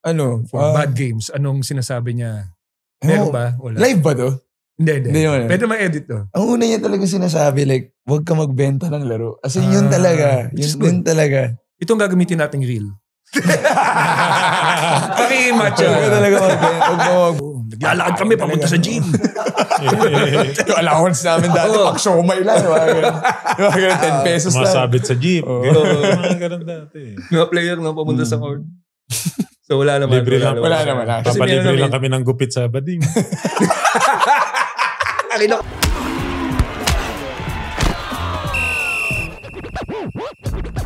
For bad games, anong sinasabi niya? Meron ba? Wala. Live ba to? Hindi. Pwede ma-edit to. Ang una niya talaga sinasabi, like, huwag ka magbenta ng laro. As in, yun talaga. Yun talaga. Itong gagamitin nating reel. Paki-match. Huwag ka talaga magbenta. Naglalakad kami papunta sa gym. Yung allowance namin dati, pag-shomay lang. Yung mga 10 pesos lang. Masabit sa jeep. Mga ganun dati. Mga player na papunta sa court. So wala naman. Wala naman. Papalibre lang kami ng gupit sa bading.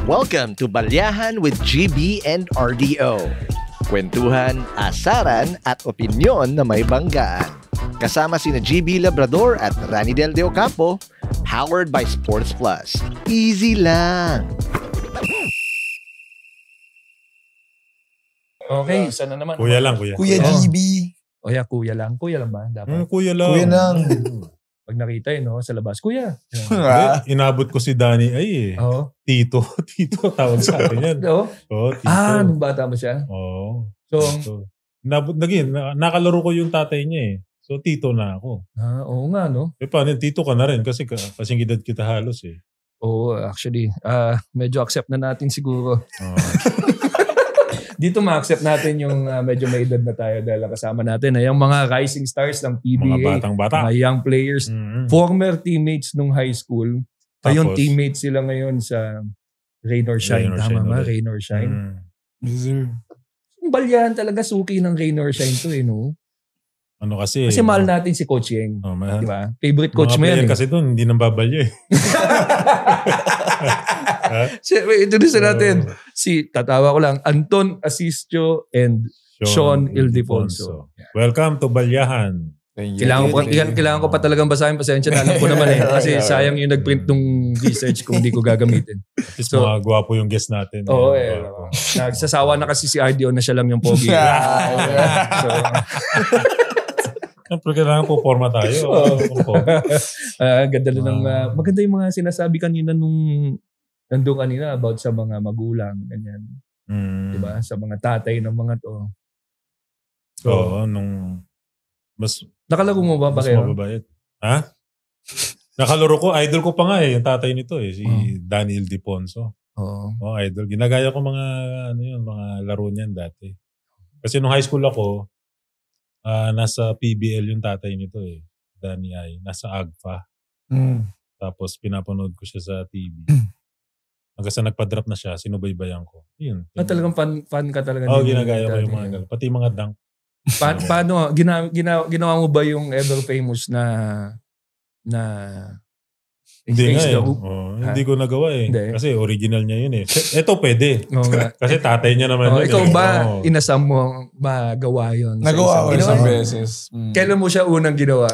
Welcome to Balyahan with GB and RDO. Kwentuhan, asaran at opinyon na may banggaan. Kasama sina GB Labrador at Rani Del De Ocampo, powered by Sports Plus. Easy lang. Okay, sana naman. Kuya lang, kuya. Kuya GB. O yeah, kuya lang. Kuya lang ba? Dapat. Kuya lang. Kuya lang. Pag nakita sa labas, kuya. Inabot ko si Danny ay Tito. Tito tawag sa akin yan. Oo? Tito. Nung bata mo siya? Oo. So, nakalaro ko yung tatay niya eh. So, Tito na ako. Oo nga, no? Paano, Tito ka na rin kasi kasing edad kita halos eh. Oo, actually. Medyo accept na natin siguro. Dito ma-accept natin yung medyo may edad na tayo dahil kasama natin ay yung mga rising stars ng PBA. Mga batang-bata. Mga young players. Former teammates nung high school. Ayun, teammates sila ngayon sa Rain or Shine. Tama ba? Rain or Shine. Yes, sir. Balyahan talaga suki ng Rain or Shine to no? Ano kasi? Kasi mahal natin si Coach Yeng. Di ba? Favorite coach mo yan. Kasi doon, hindi nang babalyo eh. Introduce natin tatawa ko lang, Anton Asistio and Sean Ildefonso. Welcome to Balyahan. Kailangan ko pa talagang basahin, pasensya na alam ko naman kasi sayang yung nagprint ng research kung hindi ko gagamitin. So, mga gwapo yung guest natin. Oo nagsasawa na kasi si RDO na siya lang yung pogi. Siyempre kailangan po forma tayo. Ganda lang maganda yung mga sinasabi kanina nandun kanina about sa mga magulang, ganyan. Diba? Sa mga tatay ng mga to. Oo, nakalaro mo ba kayo? Mas mababait. Ha? Nakalaro ko, idol ko pa nga yung tatay nito si Danny Ildefonso. Oo. Idol. Ginagaya ko mga laro niyan dati. Kasi nung high school ako, nasa PBL yung tatay nito Danny ay. Nasa AGFA. Tapos pinapanood ko siya sa TV. Hanggang sa nagpa-drop na siya, sinubaybayan ko. Yun. Talagang fan ka talaga. Ginagaya ko yung mga gano'n. Pati mga dunk. Paano, ginawa mo ba yung ever famous na hindi nga hindi ko nagawa Hindi. Kasi original niya yun Ito pwede. Kasi tatay niya naman yun. Ikaw ba, inasam mo magawa yun? Nagawa ko isang beses. Kailan mo siya unang ginawa?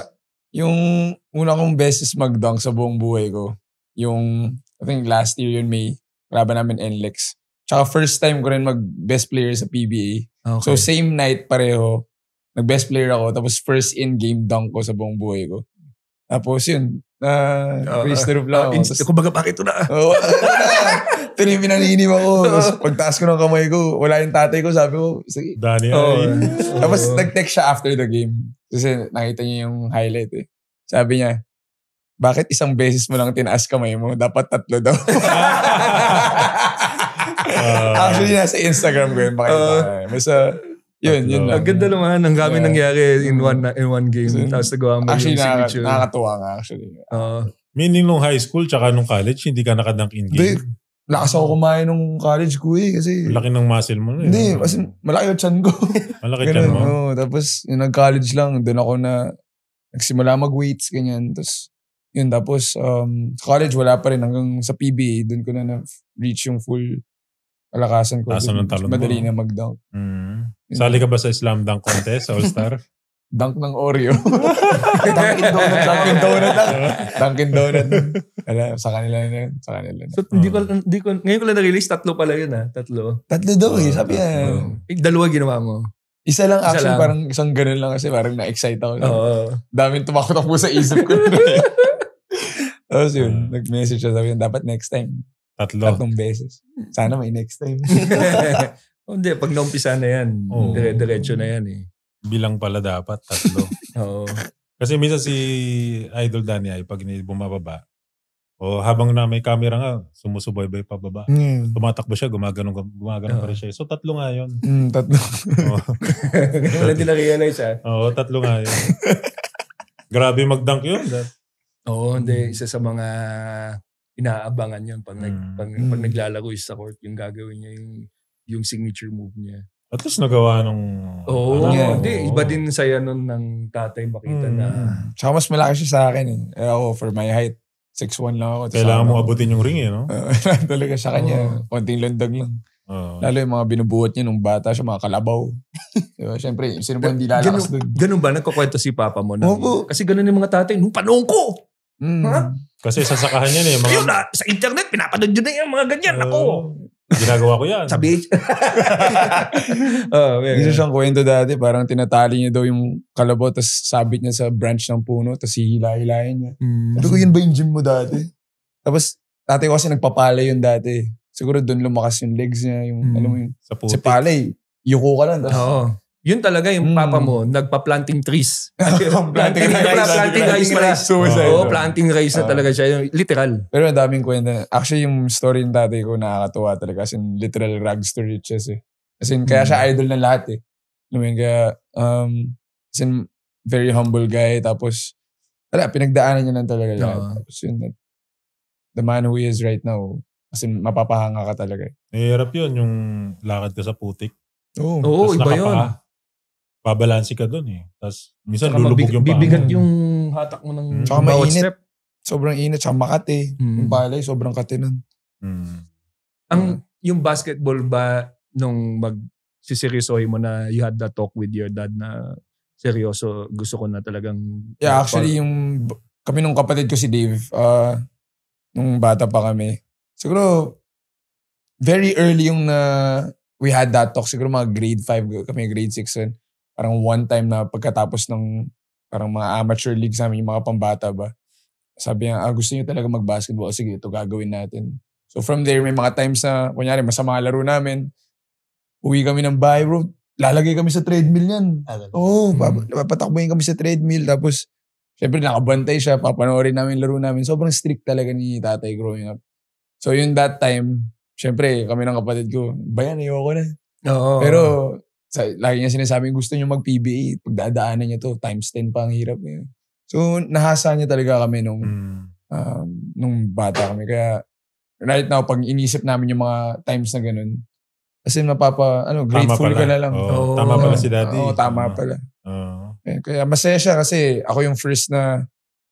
Yung una kong beses mag-dunk sa buong buhay ko. Yung, I think last year yun, may laban namin NLEX. Tsaka first time ko rin mag-best player sa PBA. Okay. So same night pareho, nag-best player ako. Tapos first in-game dunk ko sa buong buhay ko. Tapos yun, raise the roof lang ako. Kumbaga, bakit ito na? Ito na yung pinaninim ako. Tapos pagtaas ko ng kamay ko, wala yung tatay ko. Sabi ko, sige. Danny Tapos nag-text siya after the game. Kasi nakita niya yung highlight Sabi niya, bakit isang beses mo lang tinaas kamay mo? Dapat 3 daw. Actually, nasa Instagram ko yun. Basta, yun lang. Ang ganda naman. Ang kami nangyari in one game. Tapos nagawa mo actually, yung signature. Nakakatuwa nga actually. Meaning nung high school tsaka nung college, hindi ka nakadunk in game? Lakas ako kumain nung college ko kasi... Malaki ng muscle mo. Hindi, kasi malaki yung chan ko. Malaki chan mo? Tapos yung nag-college lang, doon ako nagsimula mag-weights, ganyan. Tapos college wala pa rin hanggang sa PBA, doon ko na na-reach yung full kalakasan ko. Madali na mag-dunk. Sali ka ba sa slam dunk contest, All-Star? Dunk ng Oreo. Dunkin' Donut. Sa kanila na yun. So, ngayon ko lang na-release, 3 pala yun 3. 3 daw sabi niya. 2 ginawa mo. Isa lang actually, parang isang ganun lang kasi parang na-excite ako. Daming tumakot sa isip ko. Tapos yun, nag-message siya, sabi niya, dapat next time. 3 beses. Sana may next time. Hindi, pag naumpisa na yan, dire-diretso na yan eh. Bilang pala dapat, 3. Oo. Kasi minsan si Idol Danny ay pag bumababa, habang na may camera nga, sumusuboy-boy pababa. Tumatakbo siya, gumagano pa rin siya. So 3 nga yun. 3. Wala din na-realize Oo, 3 nga yun. Grabe mag-dunk yun. Oo, hindi. Isa sa mga inaabangan yun pag naglalaro sa court, yung gagawin niya yung signature move niya. At least nagawa nung... Hindi. Iba din saya nun ng tatay makita na... Tsaka mas malaki siya sa akin eh. Ako, for my height, 6'1" lang ako. Kailangan mo abutin yung ring eh, no? Talaga sa kanya. Konting lundag lang. Lalo yung mga binubuhat niya nung bata siya, mga kalabaw. Diba? Siyempre, sino ba hindi lalakas doon? Ganun ba? Nagkukwento si Papa mo na? Kasi ganun yung mga tatay. Nung panahon ko! Kasi sasakahan yan eh. Ayun na, sa internet, pinapanood yun na yung mga ganyan. Ako! Ginagawa ko yan. Sabi. Isa siyang kwento dati, parang tinatali niya daw yung kalabaw, tapos sabit niya sa branch ng puno, tapos hihila-hilayin niya. Sabi ko, yun ba yung gym mo dati? Tapos, tatay ko kasi nagpapalay yun dati. Siguro doon lumakas yung legs niya, yung, alam mo yun, sa palay, yuko ka lang. Oo. Yun talaga yung papa mo, nagpa-planting trees. Planting rice pala. Planting rice na talaga siya. Literal. Pero madaming kwenta. Actually, yung story ng tatay ko nakakatuwa talaga. As in, literal rags to riches eh. As in, kaya siya idol ng lahat eh. Kaya, as in, very humble guy. Tapos, pinagdaanan niya lang talaga lahat. Tapos yun, the man who he is right now, as in, mapapahanga ka talaga. Hirap yun, yung lakad ka sa putik. Oo, iba yun. Babalansi ka doon eh. Tapos, minsan lulubog yung paa. Bibigat yung hatak mo ng bawat step. Sobrang init, tsaka makati. Yung palay, sobrang kati nun. Yung basketball ba, nung magsiseryosohin mo na you had that talk with your dad na seryoso, gusto ko na talagang... Yeah, actually, kami nung kapatid ko si Dave, nung bata pa kami, siguro, very early yung we had that talk. Siguro mga grade 5 kami, grade 6 yun. Parang one time na pagkatapos ng parang mga amateur league sa amin, yung mga pambata ba. Sabi niya, gusto niyo talaga mag-basketball. Sige, ito gagawin natin. So from there, may mga times na, kunyari, masama laro namin. Uwi kami ng bahay, bro. Lalagay kami sa treadmill yan. Papatakbuhin kami sa treadmill. Tapos, syempre nakabantay siya. Papanoorin namin laro namin. Sobrang strict talaga ni tatay growing up. So yun that time, syempre, kami ng kapatid ko, bayan, ayoko na. Pero, lagi niya sinasabi, gusto niyo mag-PBA, pagdadaanan niya to, times 10 pa ang hirap niya. So, nahasa niya talaga kami nung bata kami. Kaya, right now, pag inisip namin yung mga times na ganun, kasi grateful ka na lang. Tama pala si daddy. Tama pala. Kaya masaya siya kasi ako yung first na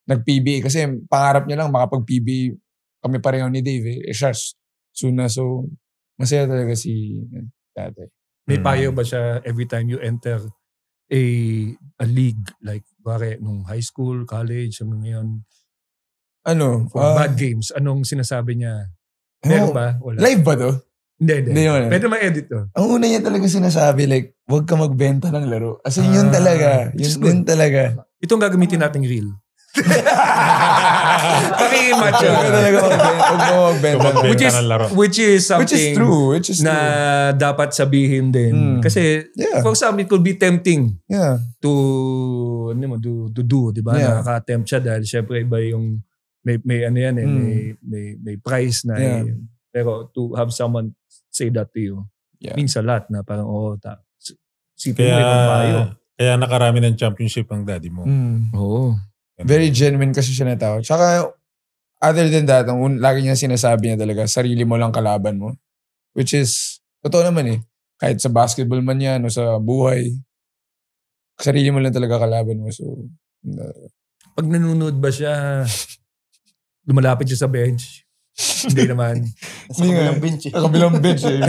nag-PBA. Kasi pangarap niya lang makapag-PBA kami pareho ni Dave. Siya, soon na. So, masaya talaga si tatay. May payo ba siya every time you enter a league? Like, nung high school, college, ngayon? Bad games, anong sinasabi niya? Meron ba? Wala. Live ba to? Hindi. Pwede ma-edit to. Ang una niya talaga sinasabi, like, huwag ka magbenta ng laro. As in, yun talaga. Yun talaga. Itong gagamitin nating reel. Paki-match yun. Huwag mo magbenta ng laro. Which is something which is true. Na dapat sabihin din. Kasi for some, it could be tempting to do, di ba? Nakaka-tempt siya dahil syempre iba yung may ano yan may price na pero to have someone say that to you means a lot na parang sipin mo ibang payo. Kaya nakarami ng championship ang daddy mo. Very genuine kasi siya na tao. Tsaka, other than that, lagi niya sinasabi niya talaga, sarili mo lang kalaban mo. Which is, totoo naman eh. Kahit sa basketball man yan o sa buhay, sarili mo lang talaga kalaban mo. So, pag nanonood ba siya, lumalapit siya sa bench? Hindi naman. Sa kabilang bench eh. Sa kabilang bench eh.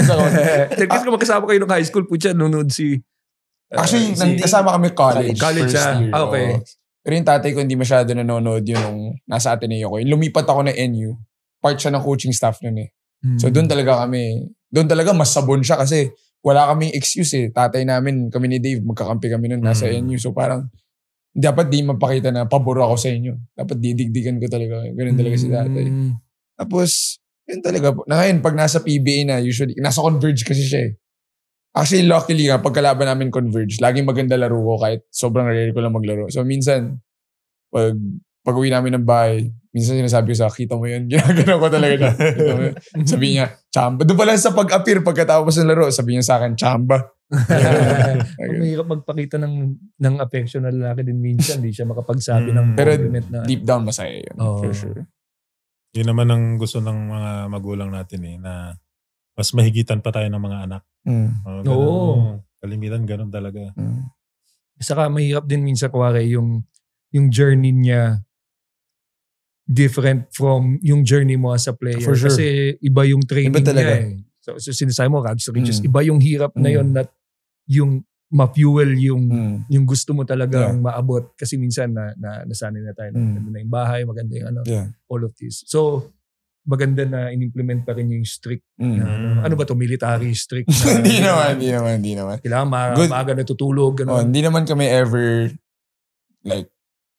Kasi kung magkasama kayo ng high school po siya, nanonood si... Actually, kasama kami college. College siya. Okay. Pero yung tatay ko hindi masyado nanonood yun nung nasa Ateneo ko. Yung lumipat ako ng NU, part siya ng coaching staff nun eh. So doon talaga mas sabon siya kasi wala kaming excuse eh. Tatay namin, kami ni Dave, magkakampi kami nun nasa NU. So parang, dapat di mapakita na pabor ako sa inyo. Dapat didigdigan ko talaga. Ganun talaga si tatay. Tapos, yun talaga. Na ngayon, pag nasa PBA na, usually, nasa Converge kasi siya eh. Actually, luckily nga, pagkalaban namin Converge, laging maganda laro ko kahit sobrang rare ko lang maglaro. So, minsan, pag uwi namin ng bahay, minsan sinasabi ko sa kita mo yun, ginagano ko talaga na. Sabi niya, chamba. Doon pala sa pag-appear, pagkatapos ng laro, sabi niya sa akin, chamba. Mahirap magpakita ng affection na lalaki din minsan, hindi siya makapagsabi ng compliment na. Deep down, masaya yun. For sure. Yun naman ang gusto ng mga magulang natin na mas mahigitan pa tayo ng mga anak. Oo. Kalimitan, ganun talaga. Saka mahirap din minsan kuwari yung journey niya different from yung journey mo as a player. For sure. Kasi iba yung training niya eh. So sinasabi mo, Rags to Riches, iba yung hirap na yun na yung ma-fuel yung gusto mo talagang maabot. Kasi minsan nasanay na tayo. Maganda na yung bahay, maganda yung all of this. So, maganda na in-implement pa rin yung strict na, ano ba to, military strict na, Hindi naman. Kailangan maaga natutulog. Hindi naman kami ever like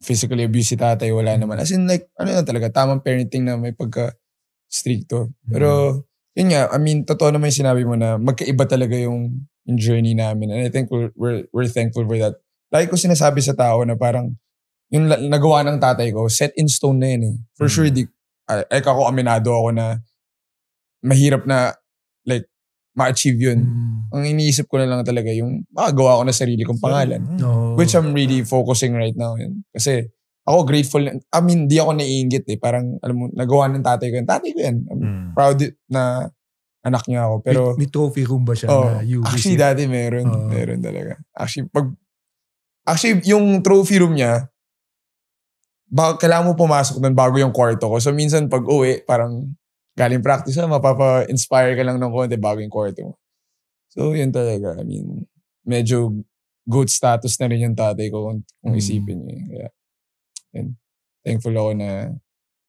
physically abuse si tatay, wala naman. As in like, ano na talaga, tamang parenting na may pagka-stricto. Pero, yun nga, I mean, totoo naman yung sinabi mo na magkaiba talaga yung journey namin. And I think we're thankful for that. Lagi ko sinasabi sa tao na parang, yung nagawa ng tatay ko, set in stone na yun eh. For sure, ako aminado ako na mahirap na like ma-achieve yun. Ang iniisip ko na lang talaga yung makagawa ko na sarili kong pangalan. Which I'm really focusing right now. Yun. Kasi ako grateful. I mean, di ako naiinggit eh. Parang, alam mo, nagawa ng tatay ko yan. Tatay ko yan. I'm proud na anak niya ako. Pero, may trophy room ba siya na UBC? Actually, dati meron. Meron talaga. Actually, yung trophy room niya, kailangan mo pumasok doon bago yung kwarto ko. So, minsan pag uwi, parang galing practice, mapapa-inspire ka lang ng konti bago yung kwarto mo. So, yun talaga. I mean, medyo good status na rin yung tatay ko kung isipin niya. Kaya, and thankful ako na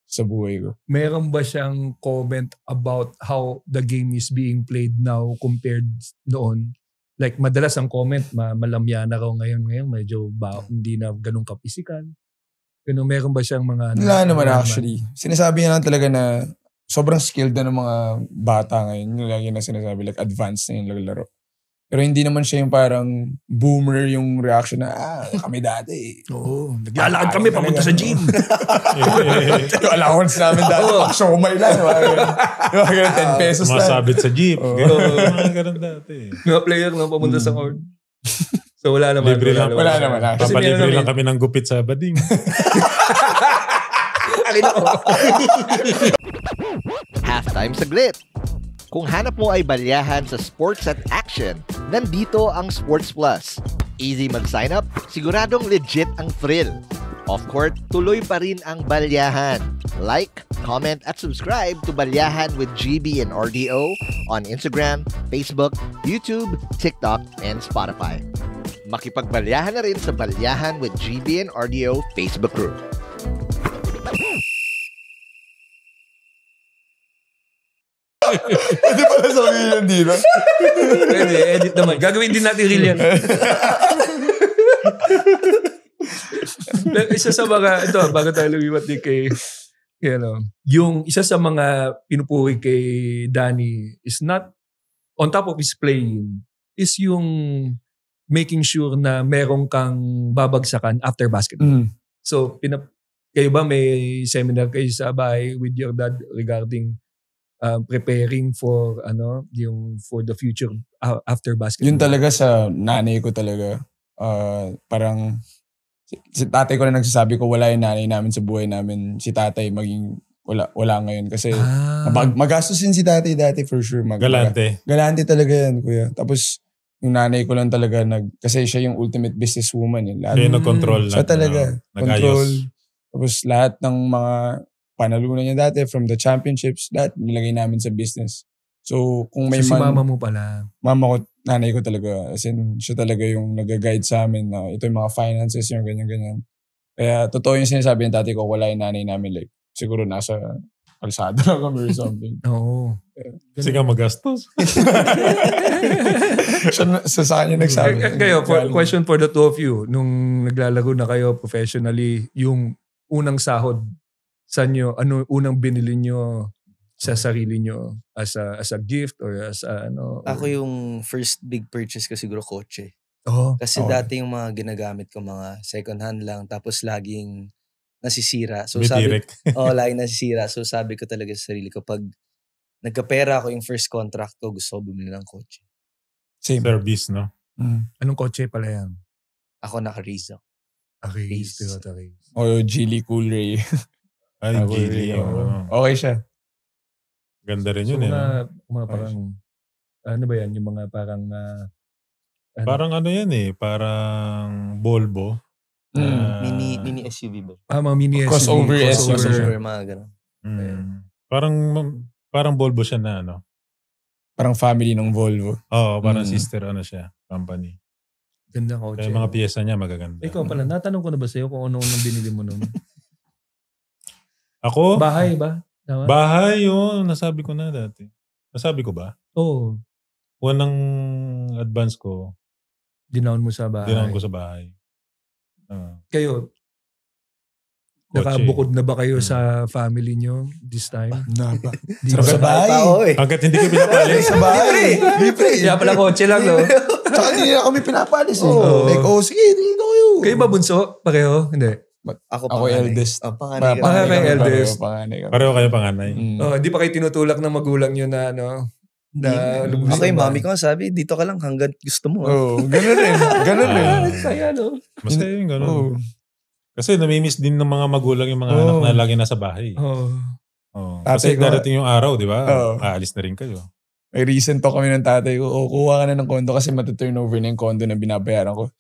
sa buhay ko. Meron ba siyang comment about how the game is being played now compared noon? Like, madalas ang comment, malamya na raw ngayon, medyo hindi na ganun kapisikan. Pero meron ba siyang mga... Wala naman actually. Sinasabi niya lang talaga na sobrang skilled na ng mga bata ngayon. Yung lagi na sinasabi, like advanced na yung laglaro. Pero hindi naman siya yung parang boomer yung reaction na, kami dati. Oo. Naglalakad kami papunta sa gym. Yung allowance namin dati, pag-shomay lang. Yung 10 pesos lang. Masabit sa jeep. Mga ganun dati. Mga player na papunta sa court. So wala naman. Wala naman. Papalibre lang kami ng gupit sa bading. Halftime saglit. Kung hanap mo ay balyahan sa sports at action, nandito ang Sports Plus. Easy mag-sign up, siguradong legit ang thrill. Off-court, tuloy pa rin ang balyahan. Like, comment at subscribe to Balyahan with GB and RDO on Instagram, Facebook, YouTube, TikTok, and Spotify. Makipagbalyahan na rin sa Balyahan with GB and RDO Facebook group. Pwede pala sabihin yan dito. Pwede, edit naman. Gagawin din natin reel yan. Isa sa mga, ito, bago tayo lumipat din kay yung isa sa mga pinupuri kay Danny is not, on top of his playing, is yung making sure na meron kang babagsakan after basketball. So, kayo ba may seminar kayo sa bahay with your dad regarding preparing for for the future after basketball? Yun talaga sa nanay ko talaga. Parang si tatay ko na nagsasabi ko wala yung nanay namin sa buhay namin. Si tatay maging wala ngayon kasi magastos din si tatay dati for sure. Galante. Galante talaga yan, kuya. Tapos yung nanay ko lang talaga kasi siya yung ultimate businesswoman. Siya yung nag-control. Siya talaga. Control. Tapos lahat ng mga panalunan niya dati from the championships, lahat nilagay namin sa business. So, kung may si mama mo pala? Mama ko, nanay ko talaga. As in, siya talaga yung nag-guide sa amin na ito yung mga finances, yung ganyan-ganyan. Kaya, totoo yung sinasabi ng tatay ko, wala yung nanay namin. Like, siguro nasa kalsada lang kami or something. Oo. Kasi ka magastos. sa kanya nagsabi. Kayo, question for the two of you. Nung naglalaro na kayo professionally, yung unang sahod, saan nyo, ano unang binili nyo sa sarili nyo as a gift or as a ano? Ako yung first big purchase ko siguro kotse. Kasi dati yung mga ginagamit ko mga second hand lang tapos laging nasisira. So laging nasisira. So sabi ko talaga sa sarili ko, pag nagkapera ako yung first contract ko, gusto ko bumili ng kotse. Same. Service, no? Anong kotse pala yan? Ako naka-race ako. Race, Toyota Race. O Geely Cool Ray. Ay, Geely. Okay siya. Ganda rin yun mga parang, ano ba yan? Yung mga parang, parang ano yan parang Volvo. Mini SUV ba? Mga mini SUV. Crossover, mga gano'n. Parang Volvo siya na Parang family ng Volvo. Oo, parang sister siya, company. Ganda kotse. Kaya mga piyesa niya magaganda. Ikaw pala, natanong ko na ba sa'yo kung ano binili mo nun? Ako? Bahay ba? Tama? Bahay yun. Nasabi ko na dati. Nasabi ko ba? Oo. Unang advance ko. Dinaon mo sa bahay? Dinaon ko sa bahay. Kayo, nakabukod na ba kayo sa family nyo this time? Napa. Sa bahay. Hanggat hindi ko pinapalis. Sa bahay. Libre. Kaya pala kotse lang, no? Tsaka hindi na kami pinapalis Like, sige, dito kayo. Kayo ba bunso? Pareho? Hindi. Ako eldest. Panganay. Panganay eldest. Pareho kayo panganay. Hindi pa kayo tinutulak ng magulang nyo na Ako yung mami ko sabi, dito ka lang hanggang gusto mo. Ganun rin. Ganun rin. Kaya Masaya yung ganun. Kasi namimiss din ng mga magulang yung mga anak na lagi nasa bahay. Kasi darating yung araw, di ba? Aalis na rin kayo. May recent talk kami ng tatay ko, kuha ka na ng kondo kasi matuturnover na yung kondo na binabayaran ko.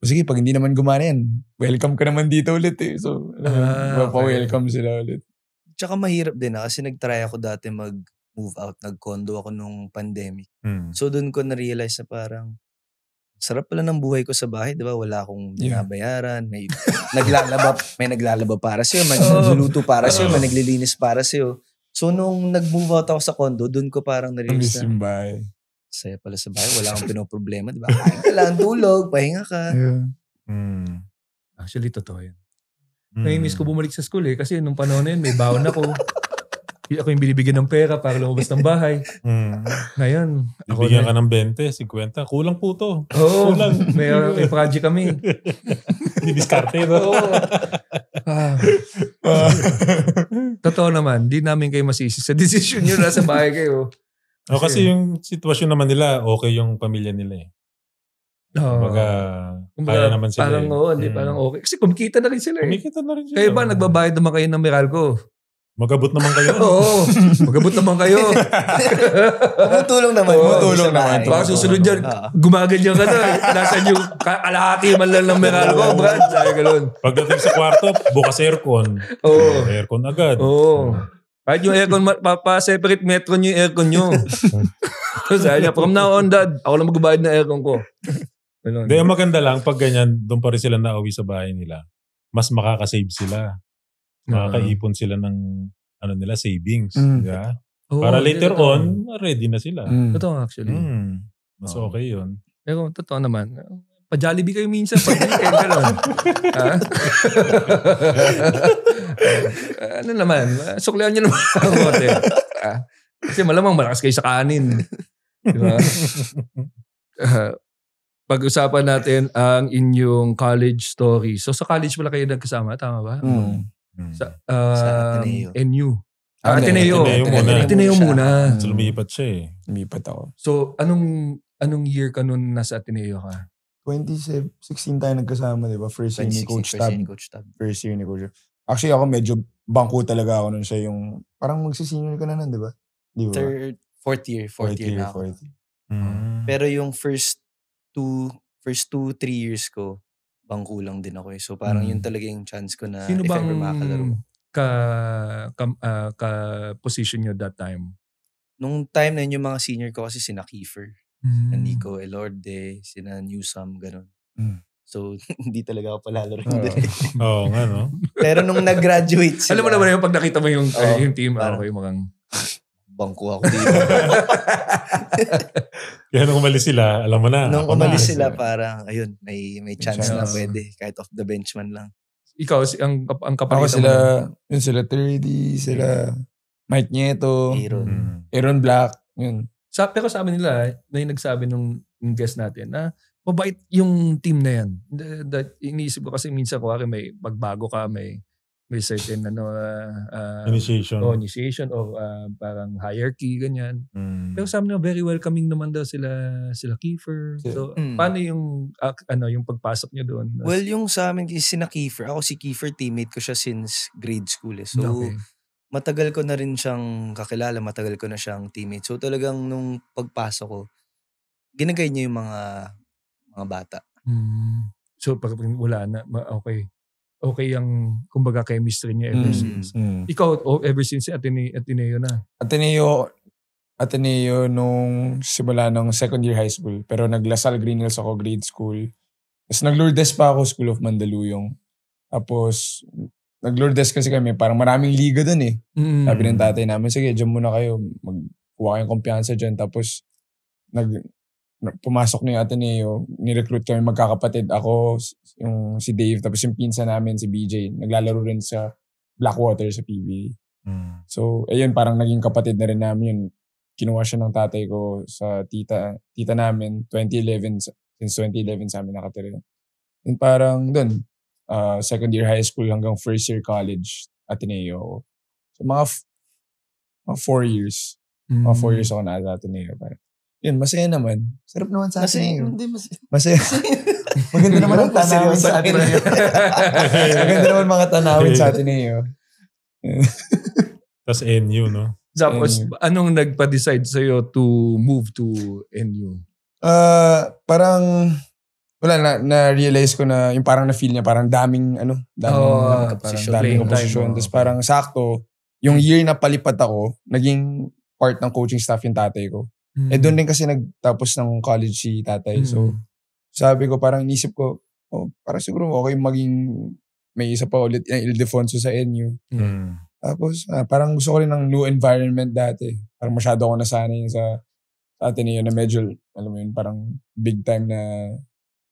Sige, pag hindi naman gumana yan, welcome ka naman dito ulit So, welcome sila ulit. Tsaka mahirap din kasi nag-try ako dati mag-move out, nag-condo ako nung pandemic. So doon ko na-realize na parang, sarap pala ng buhay ko sa bahay, di ba? Wala akong binabayaran, may naglalaba para sa'yo, may nagluluto para sa'yo, may naglilinis para sa'yo. So nung nag-move out ako sa condo, doon ko parang na-realize na, saya pala sa bahay, wala akong pinoproblema, di ba? Kain ka lang, tulog, pahinga ka. Actually, totoo yan. Nai-miss ko bumalik sa school kasi nung panahon na yun, may baon ako. Ako yung binibigyan ng pera para lumabas ng bahay. Ngayon, bibigyan ka ng 20, 50. Kulang po to. Kulang. May project kami. Didiskarte, no? Totoo naman, di namin kayo masisi sa desisyon nyo. Nasa bahay kayo. Kasi yung sitwasyon naman nila, okay yung pamilya nila kaya naman sila. Parang parang okay. Kasi kumikita na rin sila Kumikita na rin sila. Kaya ba, nagbabayad naman kayo ng Meralco? Magabot naman kayo. Oo. Magabot naman kayo. Tumutulong naman. Baka susunod dyan, gumaganyan ka na. Nasaan yung kalahati man lang ng Meralco, Brad. Sabi ka nun. Pagdating sa kwarto, bukas aircon. Aircon agad. Kahit yung aircon, pa-separate metro nyo yung aircon nyo. Sabi niya, from now on, Dad, ako lang magbabayad ng aircon ko. Hindi, maganda lang, pag ganyan, doon pa rin sila nauwi sa bahay nila. Mas makakasave sila. Makakaipon sila ng nila, savings. Diba? Para later on, ready na sila. Totoo actually. Mas okay yun. Pero totoo naman. Pa-Jollibee kayo minsan pag weekend ka nun. Ano naman, suklihan nyo naman ang bote. Kasi malamang malakas kayo sa kanin. Diba? Pag-usapan natin ang inyong college story. So sa college pala kayo nagkasama, tama ba? Sa Ateneo. NU. Ateneo muna. So lumipat siya Lumipat ako. So anong year ka nun nasa Ateneo ka? 2016 tayo nagkasama, di ba? First year ni Coach Tab. First year ni Coach Tab. Actually ako medyo bangko talaga ako nun siya yung parang magsisenior ka na nun, di ba? Di ba? Fourth year na ako. Pero yung first 2-3 years ko, bangko lang din ako So parang yun talaga yung chance ko na sino if bang ever makakalaro. Ka-position nyo that time? Nung time na yun, yung mga senior ko kasi sina Kiefer, sina Nico Elorde, sina Newsome, ganun. So, hindi talaga ako palalaro din. Oo nga, no? Pero nung nag-graduate sila. Alam mo naman yung pag nakita mo yung team, ako yung mga... Bangko ako dito. Kaya nung umalis sila, alam mo na. Nung umalis sila, parang, ayun, may chance na pwede. Kahit off the bench man lang. Ikaw, ang kapalitan ako sila 3D, sila Mike Nieto. Aaron Black. Yun. Pero sabi nila, na yung nagsabi nung guest natin, na mabait yung team na yan. Iniisip ko kasi minsan may magbago ka, may certain initiation or parang hierarchy, ganyan. Pero sabi nila, very welcoming naman daw sila Kiefer. So, paano yung yung pagpasok niyo doon? Well, yung sa amin, sina Kiefer, ako si Kiefer, teammate ko siya since grade school. So, matagal ko na rin siyang kakilala, matagal ko na siyang teammate. So talagang nung pagpasok ko, ginagay niya yung mga bata. So pag wala na, okay. Okay yung, kumbaga, chemistry niya ever since. Ikaw, ever since Ateneo na? Ateneo nung simula ng second year high school. Pero naglasal Green Hills ako, grade school. Tapos nag-Lourdes pa ako, School of Mandaluyong. Tapos nag-Lourdes kasi kami, parang maraming liga dun eh. Sabi ng tatay namin, sige, dyan muna kayo, magkuha kayong kumpiyansa dyan. Tapos, pumasok na yung Ateneo, ni-recruit kami magkakapatid. Ako, si Dave, tapos yung pinsa namin, si BJ, naglalaro rin sa Blackwater sa PBA. So, ayun, parang naging kapatid na rin namin yun. Kinuha siya ng tatay ko sa tita namin, 2011, since 2011 sa amin nakatira. Yung parang dun, second year high school hanggang first year college, Ateneo. So, mga 4 years. Mga 4 years ako na sa Ateneo. Yun, masaya naman. Sarap naman sa Ateneo. Masaya. Maganda naman ang tanawin sa Ateneo. Maganda naman mga tanawin sa Ateneo. Tapos NU, no? Tapos, anong nagpa-decide sa'yo to move to NU? Parang wala na-realize ko na yung parang na-feel niya parang daming komposisyon. Tapos parang sakto, yung year na palipat ako, naging part ng coaching staff yung tatay ko. Doon din kasi nagtapos ng college si tatay. So, sabi ko, parang inisip ko, parang siguro okay maging may isa pa ulit yung Ildefonso sa NU. Tapos, parang gusto ko rin ng new environment dati. Parang masyado ako nasanay sa Ateneo na medyo, alam mo yun, parang big time na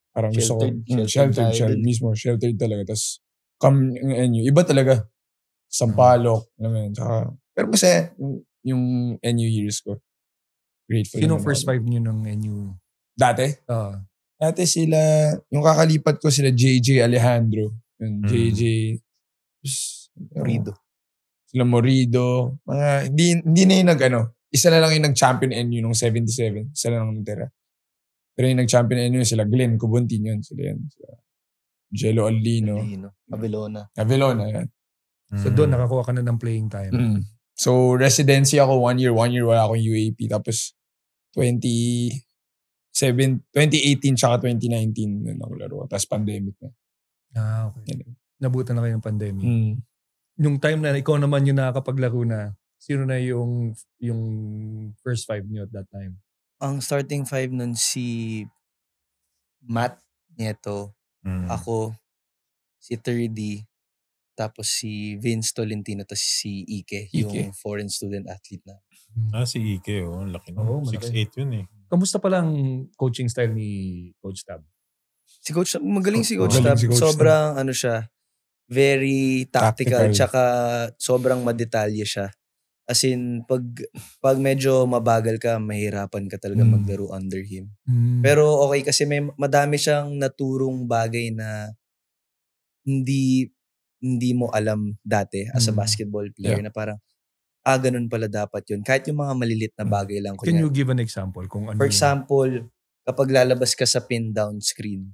parang gusto ko, sheltered mismo, sheltered talaga. Tapos, come yung NU, iba talaga. Sampalok, alam mo yun. Pero masaya yung NU years ko. Grateful. Sinong first 5 niyo ng NU? Dati? Dati sila, yung kakalipat ko sila JJ Alejandro. JJ. Morido. Sila Morido. Mga, hindi na yung isa na lang yung nag-champion NU nung 77. Isa na lang natira. Pero yung nag-champion NU sila Glenn Cubuntin yun. Sila yan. Jello Alino. Avelona, yan. So doon nakakuha ka na ng playing time. So residency ako 1 year. 1 year wala akong UAP. Tapos 2018 tsaka 2019 na nakularo. Tapos pandemic na. Okay. Nabutan na kayo ng pandemic. Yung time na ikaw naman yung nakakapaglaro na, sino na yung first 5 niyo at that time? Ang starting 5 nun si Matt Nieto, ako, si 3D, tapos si Vince Tolentino, tapos si Ike, yung foreign student athlete na. Si Ike, laki na. 6'8" yun eh. Kamusta palang coaching style ni Coach Tab? Si Coach Tab, magaling si Coach Tab. Sobrang siya, very tactical, tsaka sobrang madetalye siya. As in, pag medyo mabagal ka, mahirapan ka talaga maglaro under him. Pero okay kasi madami siyang naturong bagay na hindi mo alam dati as a basketball player na parang, ganun pala dapat yun. Kahit yung mga malilit na bagay lang. Can you give an example? For example, kapag lalabas ka sa pin down screen,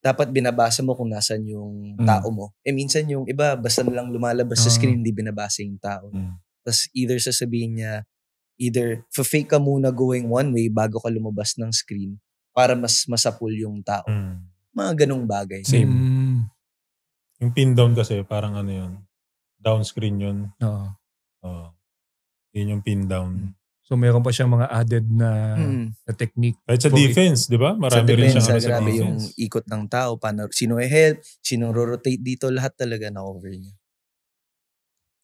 dapat binabasa mo kung nasan yung tao mo. Minsan yung iba, basta lang lumalabas sa screen, hindi binabasa yung tao. Tapos either sasabihin niya, fake ka muna going one way bago ka lumabas ng screen para mas masapul yung tao. Mga ganong bagay. Same. Yung pin down kasi parang yun, down screen yun. Yun yung pin down. So mayroon pa siyang mga added na technique. Kahit sa defense, di ba? Marami rin siyang sa grabe defense. Yung ikot ng tao, sino help, sino rotate dito, lahat talaga na-over niya.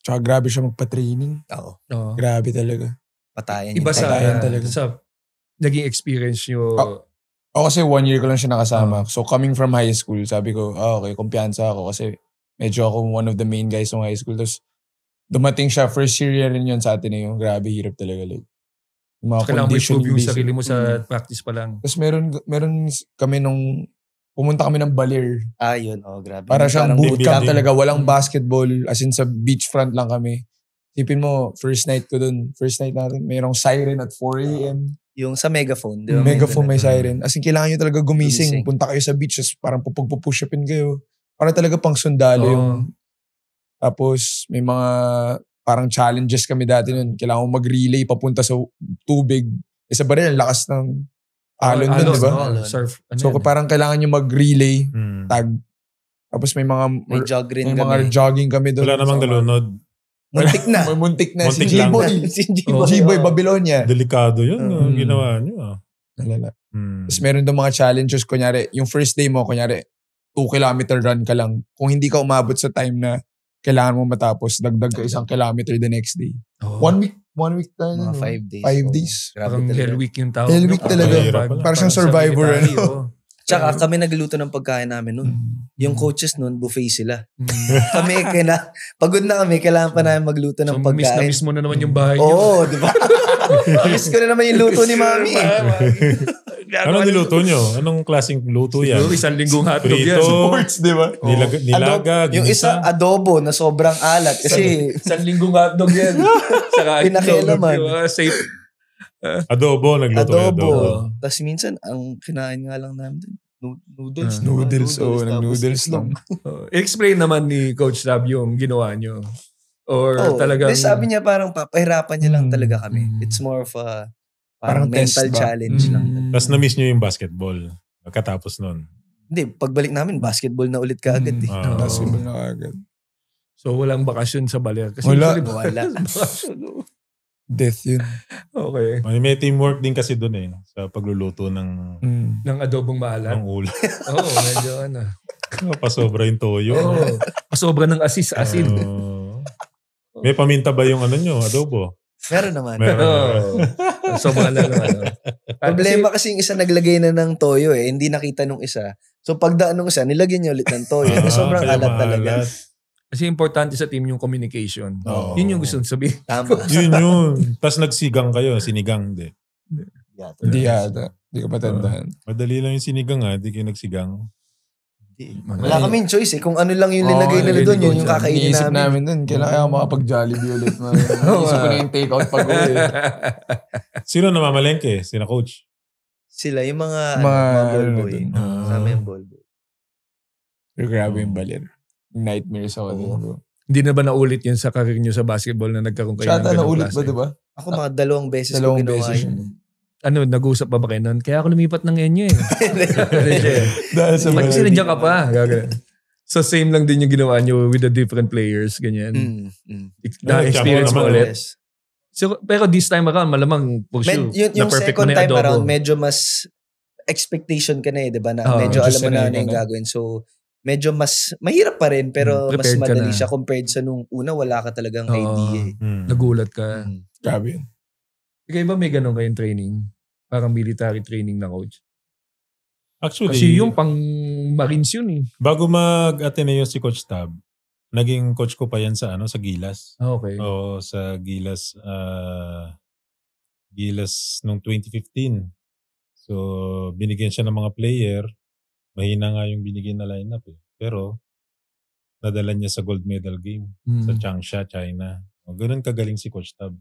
Tsaka grabe siya magpa-training. Grabe talaga. Patayan iba talaga. Sa naging experience nyo. Ako kasi 1 year ko lang siya nakasama. So coming from high school, sabi ko, okay, kumpiyansa ako kasi medyo ako one of the main guys ng high school. Tapos dumating siya, first year rin yun sa atin yung grabe, hirap talaga. Like, mga kailangan mo i-prove yung sarili mo sa practice pa lang. Tapos meron kami pumunta kami ng Baler. Yun. Grabe. Para siyang bootcamp talaga. Walang basketball. As in sa beachfront lang kami. Tipin mo, first night ko dun. First night natin, mayroong siren at 4 a.m. Yung sa megaphone. Di ba? Megaphone may siren. As in, kailangan nyo talaga gumising. Punta kayo sa beach. Parang push-upin kayo. Para talaga pang sundalo yung... Tapos, may mga... Parang challenges kami dati nun. Kailangan mo mag-relay papunta sa tubig. Sa baril, lakas ng alon dun, di ba? Surf. So, parang kailangan nyo mag-relay, tag. Tapos may mga jogging kami doon. Wala namang dalunod. Muntik na. Muntik si G-Boy. G-Boy, Babylonia. Delikado yun. Ginawa nyo. Nalala. Tapos meron doon mga challenges. Kunyari, yung first day mo, 2 kilometer run ka lang. Kung hindi ka umabot sa time na kailangan mo matapos, dagdag ka 1 kilometer the next day. 1 week tayo. Mga 5 days. 5 days. Parang hell week yung tawag. Hell week talaga. Parang siyang survivor. Tsaka kami nagluto ng pagkain namin nun. Yung coaches nun, buffet sila. Kami, pagod na kami, kailangan pa namin magluto ng pagkain. Miss mo na naman yung bahay niyo. Oo, di ba? Miss ko na naman yung luto ni Mami. Anong niluto nyo? Anong klaseng luto yan? Siguro 1 linggong hotdog yan. Sports, di ba? Nilaga, yung isa, adobo na sobrang alat. Kasi 1 linggong hotdog yan. Saka pinakailaman. Safe. Adobo, nagluto adobo. Tapos minsan, ang kinain nga lang namin noodles. Noodles lang. Explain naman ni Coach Tab yung ginawa nyo. Or talagang... Sabi niya parang papahirapan niya lang talaga kami. It's more of a parang mental challenge lang. Tapos na-miss nyo yung basketball katapos nun? Hindi, pagbalik namin, basketball na ulit kaagad. Basketball na kaagad. So walang bakasyon sa Baler? Kasi wala. Death yun. Okay. May teamwork din kasi dun sa pagluluto ng adobong maalat. Ng ulo. Medyo pasobra yung toyo. Pasobra ng asin. May paminta ba yung adobo? Meron naman. Sobrang lang naman. Problema kasi yung isa naglagay na ng toyo hindi nakita nung isa. So pagdaan nung isa, nilagyan niya ulit ng toyo. Sobrang alat talaga. Kasi importante sa team yung communication. Yun yung gusto sabihin. Tama. Yun. Tapos nagsigang kayo. Sinigang, hindi. Hindi yata. Hindi ka matandaan. Madali lang yung sinigang hindi kayo nagsigang. Wala kaming choice Kung ano lang yung linagay nila doon, yun yung kakainin namin. Iisip namin doon, kailangan makapag-Jollibee ulit. Iisip ko na yung take-out pag-uwi. Sino namamalengke? Sina coach? Sila, yung mga ballboy. Sama yung ballboy. Pero grabe yung Baler. Nightmares ako din, bro. Hindi na ba naulit yun sa career nyo sa basketball na nagkaroon kayo ng ganong naulit ba, diba? Ako mga 2 beses ko ginawa yun. Nag-uusap pa ba kayo nun? Kaya ako lumipat ng enyo Dahil sa Ba't sinadya ka pa? So same lang din yung ginawa nyo with the different players, ganyan. Na-experience mo ulit. So, pero this time around, malamang for sure, yung second time around, medyo mas expectation ka na diba? Na medyo alam mo na yung gagawin. So, medyo mas mahirap pa rin, pero mas madali siya compared sa nung una, wala ka talagang idea. Nagulat ka. Grabe yun. Ikaw ba may ganun kayong training? Parang military training na coach? Actually, kasi yung pang Marines yun Bago mag-Ateneo si Coach Tab, naging coach ko pa yan sa Gilas. Okay. O sa Gilas, Gilas nung 2015. So, binigyan siya ng mga player. Mahina nga yung binigyan na lineup Pero, nadala niya sa gold medal game sa Changsha, China. Ganun kagaling si Coach Tab.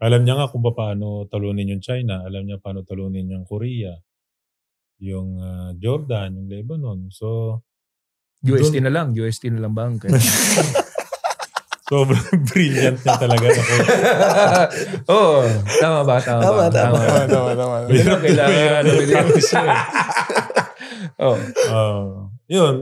Alam niya nga kung paano talunin yung China. Alam niya paano talunin yung Korea. Yung Jordan, yung Lebanon. So, UST na lang ba? Sobrang brilliant niya talaga. Tama ba? Tama. Kailangan. Yun.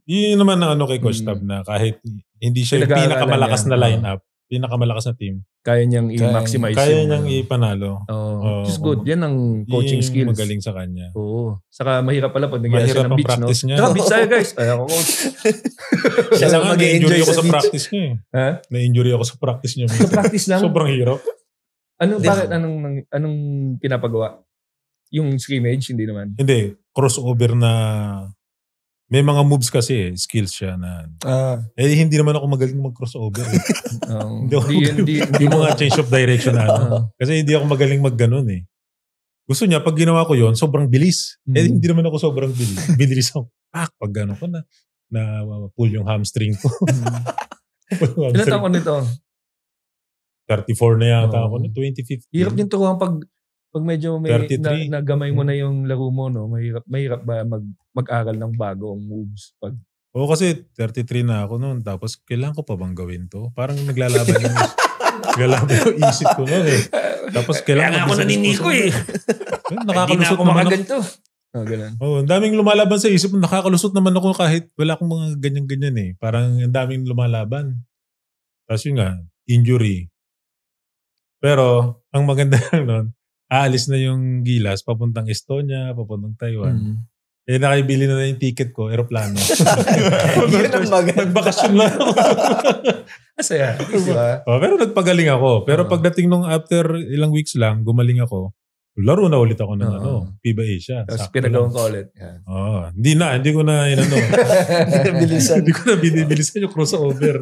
Yun naman ang kay Coach Tab na kahit hindi siya yung pinakamalakas na lineup, pinakamalakas na team, kaya niyang i-maximize. Kaya niyang ipanalo. Just good. Yan ang coaching skills. Magaling sa kanya. Oo. Saka mahirap pala pag nagyaya siya ng beach, practice niya. Beach tayo, guys. Ay, ako, coach. Siya lang mag-enjoy ako sa sa practice niya Na-injury ako sa practice niya. Sa practice lang? Sobrang hirap. Bakit? Anong pinapagawa? Yung scrimmage, hindi naman? Hindi. Crossover na May mga moves kasi skills siya na hindi naman ako magaling mag-crossover. Hindi mga change of direction na kasi hindi ako magaling mag-ganon eh. Gusto niya, pag ginawa ko yon sobrang bilis. Hindi naman ako sobrang bilis. Bilis ako. Pag gano'n ko na pull yung hamstring ko. Ilan taon ko nito? 34 na yata ako. 2015. Hirap din turuan pag medyo may nagamay mo na yung laro mo, no? Mahirap ba mag-aral ng bagong moves? Oo, kasi 33 na ako noon. Tapos, kailangan ko pa bang gawin to? Parang naglalaban yung isip ko noon eh. Tapos, kailangan ako naniniko eh. Nakakalusot naman ako. Ang daming lumalaban sa isip. Nakakalusot naman ako kahit wala akong mga ganyan-ganyan eh. Parang ang daming lumalaban. Tapos yun nga, injury. Pero, ang maganda lang nun, aalis na yung Gilas, papuntang Estonia, papuntang Taiwan. Nakibili na yung ticket ko, aeroplano. Nagbakasyon lang ako. Asaya. Diba? Pero nagpagaling ako. Pero pagdating nung after ilang weeks lang, gumaling ako. Laro na ulit ako ng FIBA Asia. Tapos pinagawin ko ulit. Hindi ko na hindi ko na binibilisan yung crossover.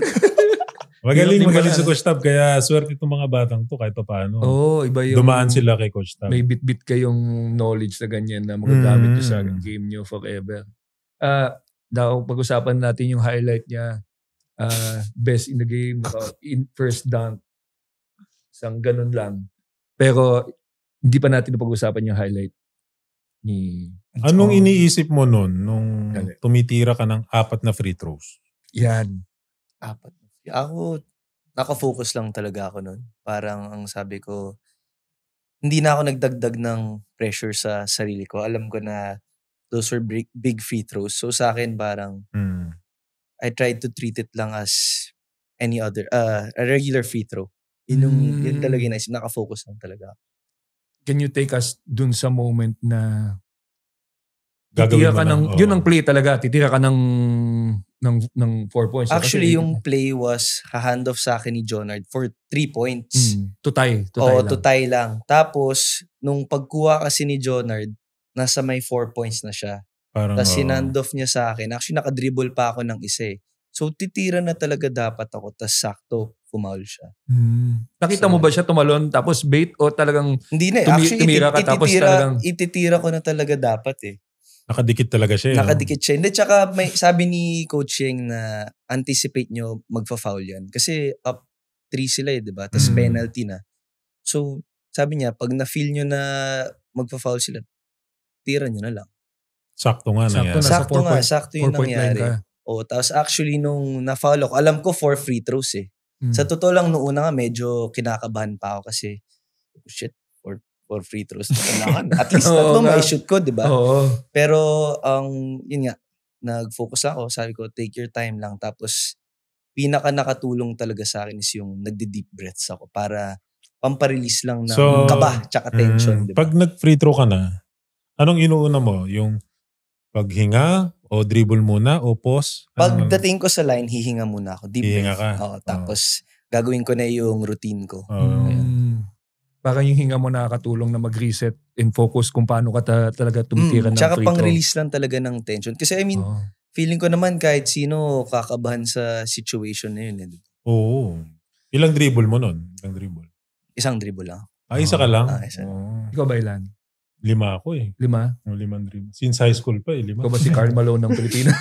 Magaling si Coach Tab, kaya swerte itong mga batang to kahit pa paano. Iba yung dumaan sila kay Coach Tab. May bit-bit kayong knowledge na ganyan na magagamit nyo sa game nyo forever. Pag-usapan natin yung highlight niya. Best in the game, in first dunk. Isang ganun lang. Pero hindi pa natin napag-usapan yung highlight ni... Anong iniisip mo nun nung tumitira ka ng 4 na free throws? Yan. 4. Ako, nakafocus lang talaga ako nun. Parang ang sabi ko, hindi na ako nagdagdag ng pressure sa sarili ko. Alam ko na those were big free throws. So sa akin parang I tried to treat it lang as any other, a regular free throw. Yun talaga naisip. Nakafocus lang talaga. Can you take us dun sa moment na titira ka ng, yun ang play talaga, titira ka ng 4 points. Actually, yung play was handoff sa akin ni Jonard for 3 points. To tie lang. Tapos, nung pagkuha kasi ni Jonard, nasa may 4 points na siya. Tapos sinandoff niya sa akin. Actually, nakadribble pa ako ng isa eh. So, titira na talaga dapat ako. Tapos sakto, fumaul siya. Nakita mo ba siya tumalon tapos bait o talagang hindi na, tumira ka tapos talagang... Ititira ko na talaga dapat eh. Nakadikit talaga siya. Nakadikit siya. Hindi, tsaka may, sabi ni Coach Yeng na anticipate nyo magfa-foul yan. Kasi up 3 sila eh, diba? Tapos penalty na. So, sabi niya, pag na-feel nyo na magfa-foul sila, tira nyo na lang. Sakto nga nangyari. Sakto yung nangyari. Tapos actually nung na-foul ako, alam ko 4 free throws eh. Sa totoo lang, noong una nga, medyo kinakabahan pa ako kasi, shit, for free throws na kailangan. At least may shoot ko, di ba? Pero, yun nga, nag-focus ako. Sabi ko, take your time lang. Tapos, pinaka nakatulong talaga sa akin is yung nagde-deep breaths ako para pamparelease lang ng kaba tsaka tension. Diba? Pag nag-free throw ka na, anong inuuna mo? Yung paghinga o dribble muna o pause? Pagdating ko sa line, hihinga muna ako. Deep hihinga breath. Tapos, gagawin ko na yung routine ko. Parang yung hinga mo nakakatulong na mag-reset and focus kung paano ka talaga tumitira ng free throw. Tsaka pang-release lang talaga ng tension. Kasi I mean, feeling ko naman kahit sino kakabahan sa situation na yun. Oo. Ilang dribble mo nun? Isang dribble lang. Isa ka lang? Isa. Ikaw ba ilan? 5 ako eh. 5? 5 dribble. Since high school pa eh, 5. Ikaw ba si Karl Malone ng Pilipinas?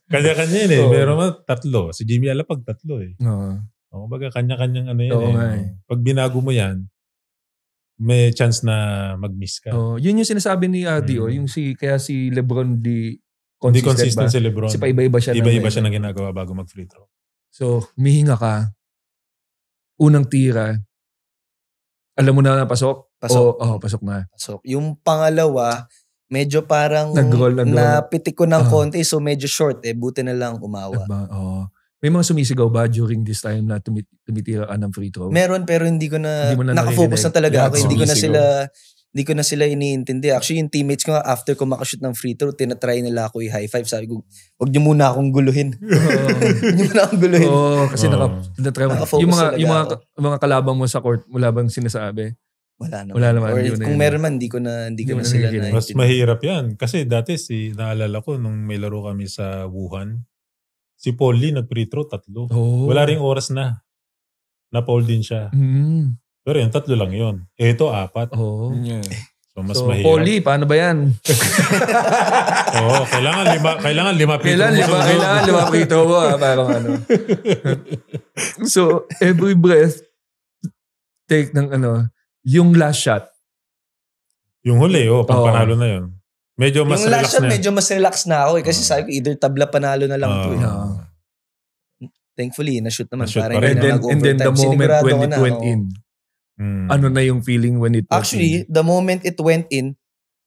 Kanya-kanya yun eh. Meron mo 3. Si Jimmy Alapag 3 eh. Baga kanya-kanyang ano yan Pag binago mo yan, may chance na mag-miss ka. Yun yung sinasabi ni Adi. Kaya si Lebron di consistent si Lebron. Kasi paiba-iba siya. Iba-iba siya ng ginagawa bago mag-free throw. So, mihinga ka. Unang tira. Alam mo na pasok? Pasok na. Pasok. Yung pangalawa, medyo parang napitik ko ng konti so medyo short eh. Buti na lang umawa. May mga sumisigaw ba during this time na tumitira ka ng free throw? Meron pero hindi ko na nakafocus na talaga ako. Hindi ko na sila iniintindi. Actually, yung teammates ko after ko makashoot ng free throw, tinatry nila ako i-high five. Sabi ko, huwag niyo muna akong guluhin. Kasi nakafocus yung mga kalabang mo sa court, wala bang sinasabi? Wala naman. Wala naman. Or kung meron man, hindi ko na sila na. Mas mahirap yan. Kasi dati naalala ko nung may laro kami sa Wuhan, si Paul Lee nag-free throw 3. Wala ring oras na. Na-foul din siya. Pero yung 3 lang yun. Ito 4. Yeah. So mas mahirap. Paul Lee, paano ba yan? Kailangan 5 free throw. Kailangan 5 free throw mo. Parang ano. So, every breath, take ng yung last shot. Yung huli, pampanalo na yun. Medyo mas yung relax last shot, na medyo mas relax na ako kasi sabi ko, either tabla panalo na lang ito. Thankfully, na-shoot naman. And then the moment when it went in, ano na yung feeling when it went in? Actually, the moment it went in,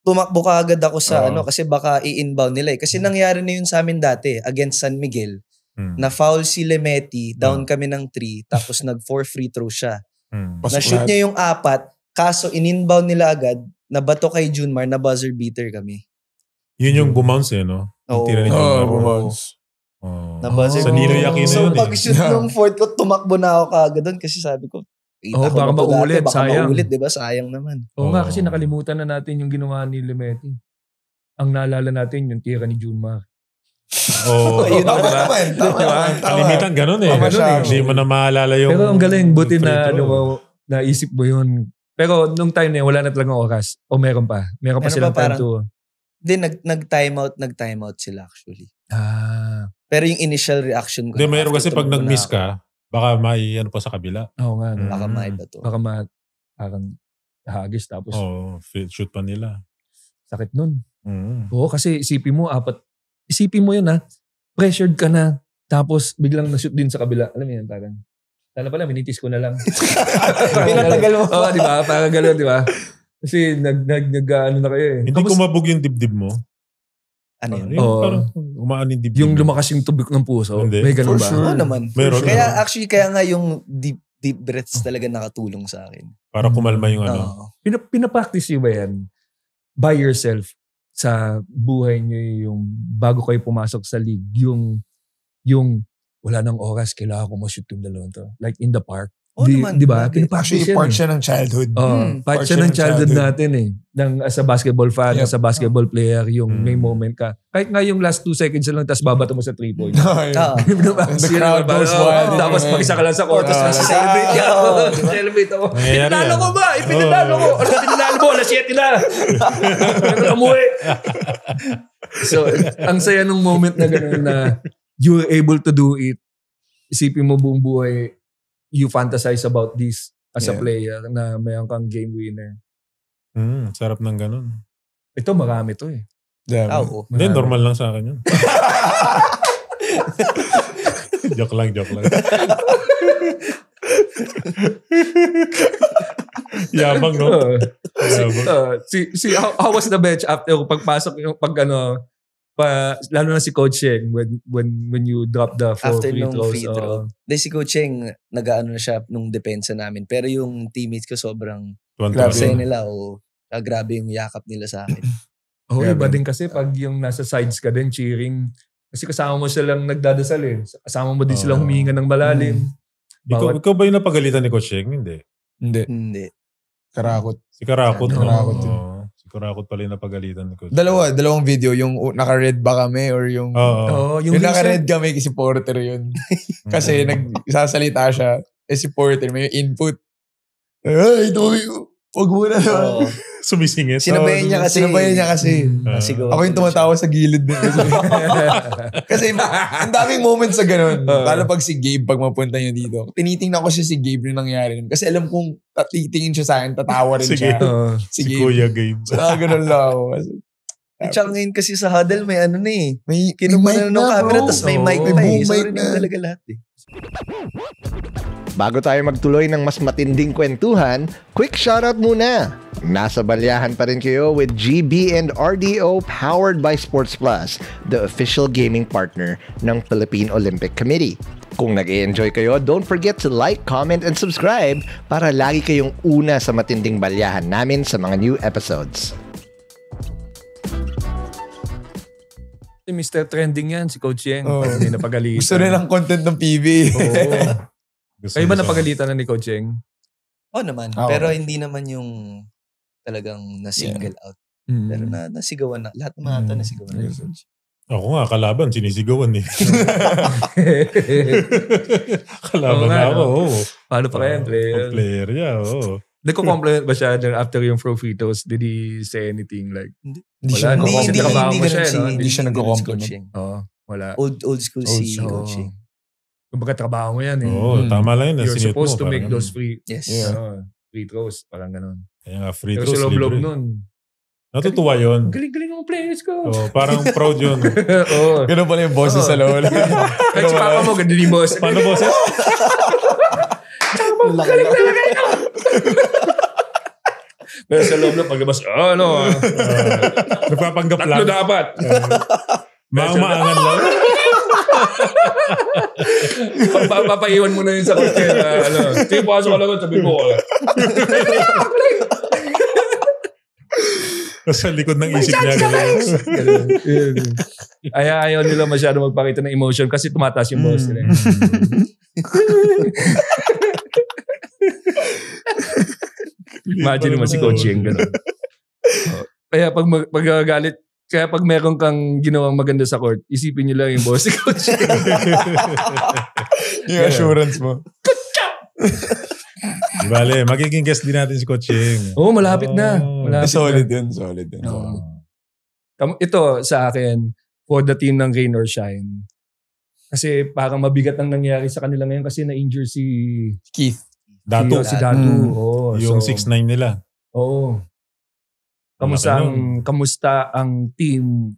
tumakbo ka agad ako sa kasi baka i-inbound nila. Kasi nangyari na yun sa amin dati against San Miguel. Na foul si Lemeti, down kami ng 3, tapos nag-4 free throw siya. Na-shoot niya yung 4, kaso in-inbound nila agad, nabato kay Junmar, na buzzer beater kami. Yun yung bumounce no? Oo. Bumounce. Sa Ninoy Aquino so yun pag-shoot ng fourth ko, tumakbo na ako kagad doon kasi sabi ko, baka maulit, sayang. Maulit, diba? Sayang naman. Nga, kasi nakalimutan na natin yung ginawa ni Lemeti. Ang naalala natin yung tira ni Junmar. Yun naman. Kalimitan ganun Hindi mo na maalala yung... Pero ang galing, buti na naisip mo yun. Pero nung time na yun, wala na talagang oras. O meron pa? Meron pa silang time to... Hindi, nag-time out sila actually. Pero yung initial reaction ko... Hindi, mayroon kasi pag nag-miss ka, baka may pa sa kabila. Oo nga. Baka maiba to. Baka parang hagis tapos... shoot pa nila. Sakit nun. Oo, kasi isipin mo yun pressured ka na, tapos biglang na-shoot din sa kabila. Alam mo yan, parang, sana pala, minitis ko na lang. Pinatagal mo. Oo, di ba? Parang gano'n, di ba? Kasi nag-ano na kayo Hindi kumabog yung dibdib mo? Ano yun? Parang umaan yung dibdib yung lumakas yung tubig ng puso. Hindi. May ganun For ba? sure naman. Meron. Kaya nga yung deep breaths talaga nakatulong sa akin. Para kumalma yung Pinapractice nyo ba yan? By yourself? Sa buhay nyo yung bago kayo pumasok sa league, yung wala nang oras, kailangan ko ma-shoot yung dalawang to. Like in the park. Di ba? Actually, part siya ng childhood. Part siya ng childhood natin as a basketball fan, as a basketball player, yung may moment ka. Kahit nga yung last 2 seconds lang, tapos babato mo sa 3-point. The crowd goes wild. Tapos mag-isa ka lang sa court, tapos celebrate ka. Celebrate ako. Pinanalo ko ba? Pinanalo ko. Ano pinanalo mo? Alas 7 na. Ano umuwi? So, ang saya nung moment na gano'n na you were able to do it. Isipin mo buong buhay, you fantasize about this as a player na mayroon kang game winner. Sarap ng ganun. Ito, marami to Hindi, normal lang sa akin yun. Joke lang. Yabang, no? How was the bench after pagpasok yung lalo na si Coach Cheng when you drop the 4 free throws. Si Coach Cheng nag-ano na siya nung depensa namin. Pero yung teammates ko sobrang grabe nila grabe yung yakap nila sa akin. Iba din kasi pag yung nasa sides ka din cheering. Kasi kasama mo silang nagdadasal Kasama mo din silang huminga ng malalim. Ikaw ba yung napagalitan ni Coach Cheng? Hindi. Karakot. Si Karakot. Si Karakot pala yung napagalitan ni Coach. Dalawang video. Yung naka-red ba kami or yung... yung naka-red kami kasi Porter yun. Kasi nagsasalita siya. Si Porter may input. Ay, huwag muna naman. Sumisingit. Sinabayan niya kasi. Ako yung tumatawa sa gilid din. Kasi ang daming moments sa ganun. Lalo pag si Gabe, pag mapunta niyo dito. Tinitingnan ko siya si Gabe nung nangyari. Kasi alam kong titingin siya sa akin, tatawa rin siya. Si Kuya Gabe. Ganun lang ako. Tsaka ngayon kasi sa huddle may may kinuha na ng camera tapos may mic pa So rin talaga lahat Bago tayo magtuloy ng mas matinding kwentuhan, quick shoutout muna! Nasa balyahan pa rin kayo with GB and RDO powered by Sports Plus, the official gaming partner ng Philippine Olympic Committee. Kung nag-e-enjoy kayo, don't forget to like, comment, and subscribe para lagi kayong una sa matinding balyahan namin sa mga new episodes. Si Mr. Trending yan, si Coach Cheng. Hindi napagalitan. Gusto rin ang content ng PB. Kayo ba napagalitan na ni Coach Cheng? Oo naman. Pero hindi naman yung talagang na-single out. Pero nasigawan na. Lahat ng mga ata nasigawan na. Ako nga, kalaban, sinisigawan eh. Kalaban na ako, Paano pa kaya player? Player niya, Nagko-compliment ba siya after yung free throws? Did he say anything like? Hindi siya nagko-compliment. Wala. Old school si coaching. Kumbaga trabaho mo yan eh. Tama lang yun. You're supposed to make those free throws. Parang ganun. Kaya nga, free throws. Pero sa loob nun. Natutuwa yun. Galing-galing ang players ko. Parang proud yun. Ganun pala yung boses sa loob. Kahit si papa mo, ganda yung boss. Paano boses? Galing talaga ito. Pero sa loob na paglabas, nagpapanggap lang. Tatlo dapat. Maangan lang. Papaiwan mo na yun sa kotse. Sige, pasok ka lang. Sabi mo. Sa likod ng isip niya. Ayaw nila masyado magpakita ng emotion kasi tumataas yung boss nila. Imagine naman si coaching. Kaya pag magagalit, kaya pag meron kang ginawang maganda sa court, isipin nyo lang yung boss si coaching. Yung assurance mo. Good job! Bale, magiging guest din natin si Coaching. Malapit na. Solid yun. Ito sa akin, for the team ng Rain or Shine. Kasi parang mabigat ang nangyari sa kanila ngayon kasi na-injure si Keith. Datu. Si Datu. Yung 6'9 nila. Oo. Kamusta ang team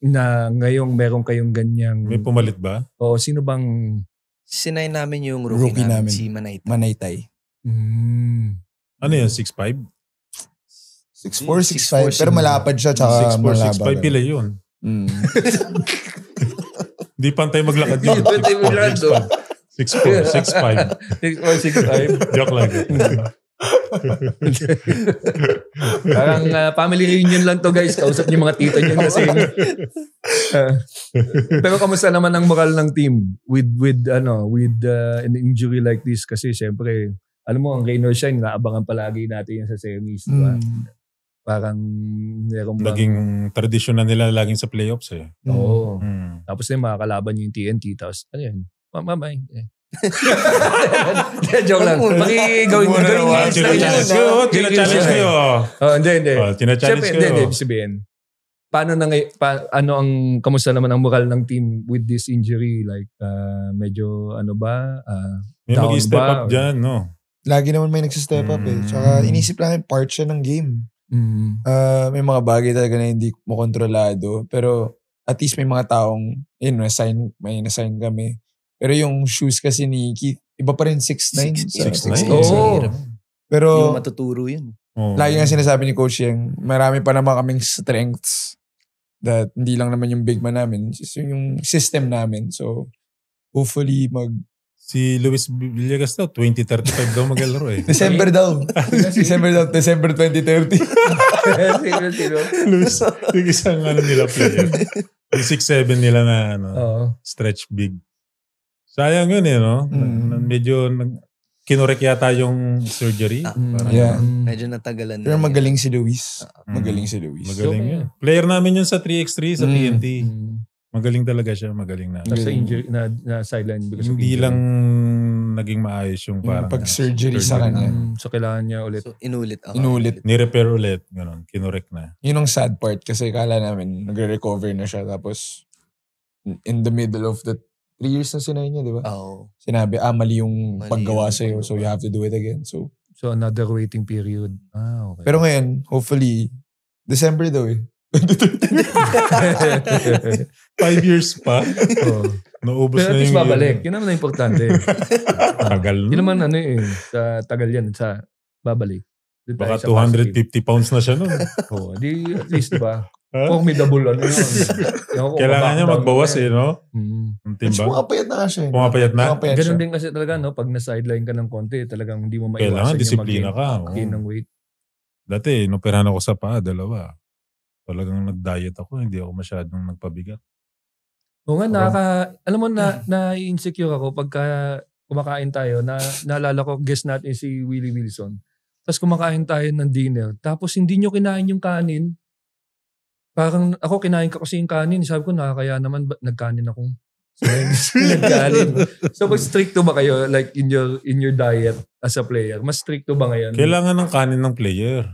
na ngayong meron kayong ganyang... May pumalit ba? Sino bang... Sinay namin yung rookie namin, si Manaytay. Ano yun, 6'5"? 6'4", 6'5", pero malapad siya. 6'4", 6'5", pila yun. Hindi pantay maglakad yun. 6'4", 6'5". 6'4", 6'5". Joke lang. Parang family reunion lang to guys. Kausap niyo mga tita niyo kasi. Pero kamusta naman ang moral ng team with an injury like this? Kasi syempre, alam mo, ang Rain or Shine, naabangan palagi natin yan sa semis. Diba? Parang naging tradisyon na nila laging sa playoffs eh. Oo. Tapos na yung mga kalaban yung TNT. Tapos ano yan? Mamay. Joke lang. Challenge kayo. Hindi. Tina-challenge kayo. Hindi. Sabihin. Paano na kamusta naman ang moral ng team with this injury? Like, medyo may mag-step up dyan, no? Lagi naman may nagsistep up eh. Tsaka inisip lang part siya ng game. May mga bagay talaga na hindi mo kontrolado. Pero at least may mga taong, may na-sign kami. Pero yung shoes kasi ni Keith, iba pa rin 6'9". 6'9". Pero yung matuturo yun. Lagi nga sinasabi ni Coach Yang, marami pa naman kaming strengths that hindi lang naman yung big man namin, just yung system namin. So, hopefully si Luis Villegas daw, 2035 daw maglaro eh. December 2030. Luis, yung isang nila player. Yung 6'7" nila na stretch big. Sayang yun eh, no? Medyo kinorek yata yung surgery. Medyo natagalan na. Pero magaling si Luis. Magaling yun. Player namin yun sa 3x3 sa TNT. Magaling talaga siya. Magaling na. Sa injury, na sideline. Hindi lang naging maayos yung parang pag-surgery sa kanya. So kailangan niya ulit. So inulit. Ni-repair ulit. Ganun. Kinorek na. Yun ang sad part kasi kala namin nagre-recover na siya. Tapos in the middle of the 3 years na sinay niya, di ba? Sinabi, mali yung paggawa sa'yo. So, you have to do it again. So another waiting period. Okay. Pero ngayon, hopefully, December daw eh. 5 years pa. Naubos pero na yung babalik. Yun naman na importante. Tagal. Yun naman tagal yan sa babalik. Baka 250 pounds na siya nun. Di at least diba? Formidable yun. Kailangan niya magbawas eh, no? Timbang. Pumapayat na nga siya. Pumapayat na? Ganun din kasi talaga, no? Pag na-sideline ka ng konti, talagang hindi mo maiwasan kailangan disiplina ka. Gain ng weight. Dati, inoperahan ako sa paa, 2. Talagang nag-diet ako, hindi ako masyadong nagpabigat. Oo nga, alam mo na-insecure ako pagka kumakain tayo, naalala ko, guest natin si Willie Wilson. Tapos kumakain tayo ng dinner. Tapos hindi nyo kinain yung kanin. Parang ako kinain ko kasi yung kanin. Sabi ko, nakakaya naman, nagkanin akong nagkanin. So, mas stricto ba kayo like in your diet as a player? Mas stricto ba ngayon? Kailangan ng kanin ng player.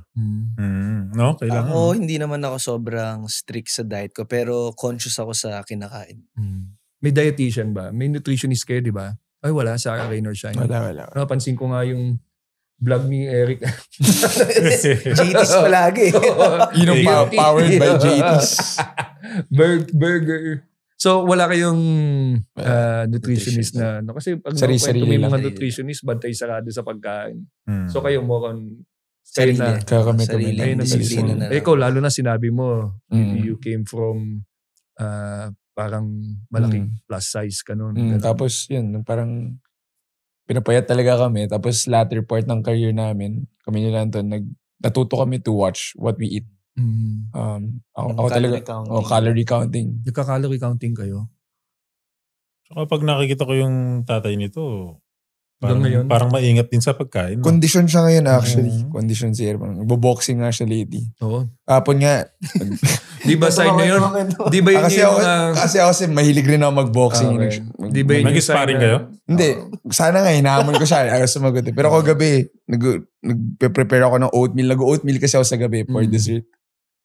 No? Kailangan. Ako, hindi naman ako sobrang strict sa diet ko, pero conscious ako sa kinakain. May dietitian ba? May nutritionist kayo, di ba? Ay, wala. Sa Rain or Shine. Wala. Napansin ko nga yung vlog ni Eric. JT's palagi. Powered by JT's. Burger. So, wala kayong nutritionist na, kasi pag nakwento may mga nutritionist, bantay sarado sa pagkain. So, kayo mo sarili. Sarili. Ikaw, lalo na sinabi mo, you came from parang malaking plus size ka nun. Tapos, yun, parang pinapayat talaga kami. Tapos, latter part ng career namin, kami nila Anton, natuto kami to watch what we eat. Ako talaga, calorie counting. Nagka-calorie counting kayo? So, kapag nakikita ko yung tatay nito, parang maingat din sa pagkain. No? Condition siya ngayon actually. Condition siya. Nagbo-boxing nga siya lately. Oo. Kapon nga. Di ba sign na yun? Di ba yun kasi ako mahilig rin ako mag-boxing. Okay. Di ba yun nag-sparring kayo? Hindi. Sana nga, hinahamon ko siya. Ayaw sumagot. Pero ako gabi, nag-prepare ako ng oatmeal. Nag-oatmeal kasi ako sa gabi for dessert.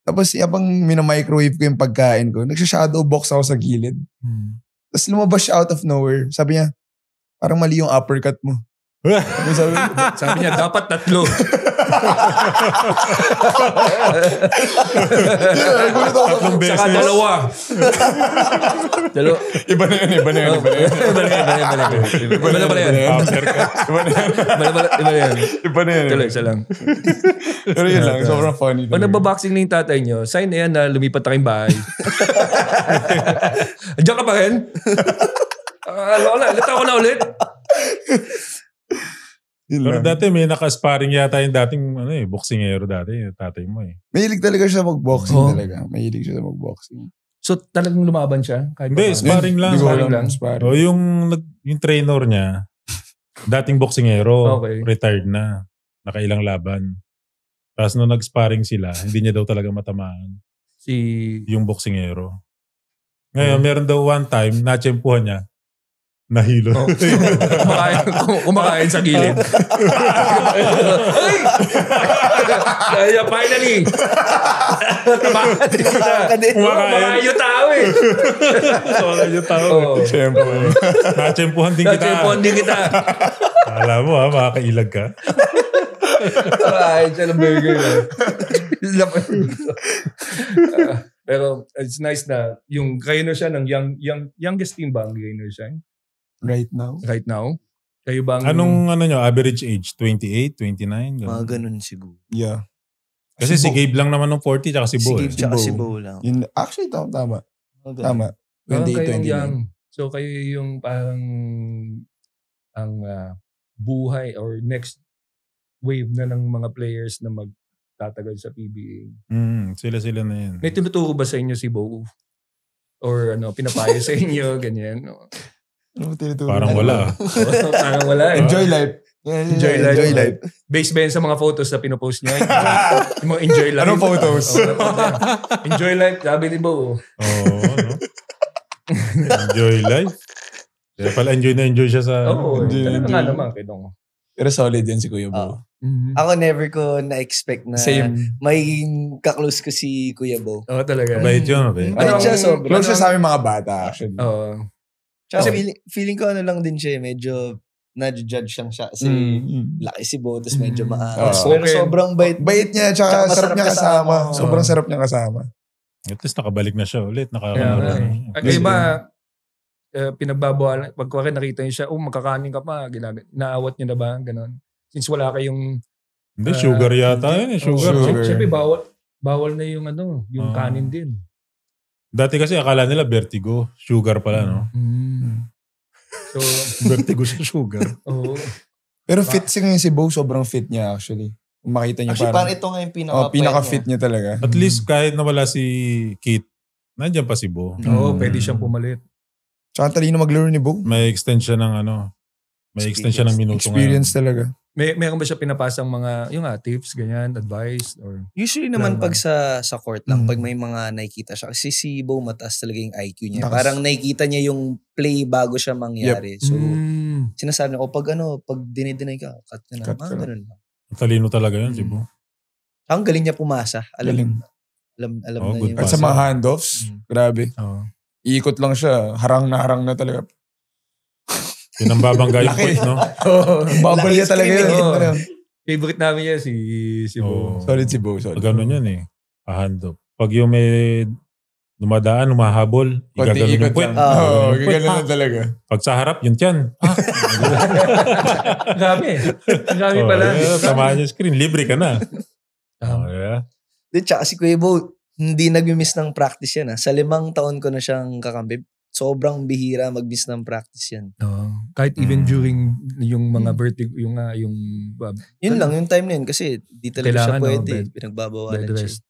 Tapos habang minamicrowave ko yung pagkain ko, nagsha-shadow box ako sa gilid. Tapos lumabas siya out of nowhere. Sabi niya, parang mali yung uppercut mo. Sabi niya, dapat 3. Saka 2. Iba na yun. Tuloy, isa lang. Pero yun lang, sobrang funny. Pag nagbaboxing na yung tatay niyo, sign na yan na lumipat na kayong bahay. Andiyan ka pa rin? Ulit ako na ulit. Pero dati may naka-sparring yata yung dating boksingero dati, yung tatay mo eh. Mahilig talaga siya mag-boxing talaga. Mahilig siya mag-boxing. So talagang lumaban siya? Hindi, sparring lang. Sparring. O yung trainer niya, dating boksingero, retired na. Nakailang laban. Tapos nung nag-sparring sila, hindi niya daw talaga matamaan. Yung boksingero. Ngayon, meron daw one time, natsempuhan niya, nahilo. Kumakain sa gilid. Ay! Finally! Kumakain yung tao eh. Kumakain yung tao eh. Natsempuhan din kita. Alam mo makakailag ka. Ay, siya ng burger lang. Pero it's nice na yung gainer siya ng youngest team ba ang gainer siya? Right now? Kayo bang... Anong nyo, average age? 28, 29? Mga ganun siguro. Yeah. Kasi si Gabe lang naman ng 40 tsaka si Bo. Si Gabe tsaka si Bo lang. Actually, tama. Okay. Tama. 28, 29. So kayo yung parang ang buhay or next wave na ng mga players na magtatagal sa PBA. Sila na yan. May tinuturo ba sa inyo si Bo? Or pinapayo sa inyo, ganyan? Parang wala. Parang wala. Enjoy life. Enjoy life. Based ba yan sa mga photos na pinopost niya? Yung mga enjoy life. Anong photos? Enjoy life, sabi ni Bo. Enjoy life. Kaya pala enjoy siya sa... Talaga nga naman. Pero solid yan si Kuya Bo. Ako never ko na-expect na may kaklose ko si Kuya Bo. Talaga. Mabait yun. Mabait siya sobra. Close siya sa aming mga bata actually. Kasi feeling ko lang din siya, medyo na-judge lang siya kasi laki si Bo, tapos medyo maangas. Pero sobrang bait. Bait niya, tsaka sarap niya kasama. Sobrang sarap niya kasama. At least nakabalik na siya ulit. Kaya ba, pinagbabawalan, pag nakita niyo siya, magkakanin ka pa, inaawat niyo na ba? Ganon. Since wala kayong... Hindi, sugar yata yun. Sugar. Siyempre, bawal na yung yung kanin din. Dati kasi akala nila vertigo. Sugar pala, no? So, vertigo sa sugar. Pero fit si Bo, sobrang fit niya actually. Kung makita niyo parang ito nga yung pinaka-fit niya talaga. At least kahit nawala si Kate, nandiyan pa si Bo. Pwede siyang pumalit. Tsaka talino maglaro ni Bo. May extension ng May extension ng minuto experience talaga. Meron ba siya pinapasang mga, yung tips, ganyan, advice? Or usually naman pag sa court lang, pag may mga nakikita siya. Kasi si Bo mataas talaga yung IQ niya. Parang nakikita niya yung play bago siya mangyari. So, sinasabi niya, pag dinideny ka, cut ka na. Ganun lang. Talino talaga yun, si Bo. Ang galing niya pumasa. Alam na yun. At sa mga handoffs, grabe. Iikot lang siya, harang na talaga. Pinambabangga yung point, no? Babal niya talaga yun. Favorite namin yan si Bo. Solid si Bo. Pag ganun yan hand-off. Pag yung may dumadaan, humahabol, igaganon yung point. Igaganon na talaga. Pag sa harap, yun yan. Grabe pala. Tamaan yung screen, libre ka na. Tsaka si Kuya Bo, hindi nag-miss ng practice yan. Sa 5 taon ko na siyang kakampi, sobrang bihira mag-miss ng practice yan. Kahit even during yung mga vertigo, yung yun lang, yung time na yun. Kasi di talaga siya pwede. Pinagbabawalan siya.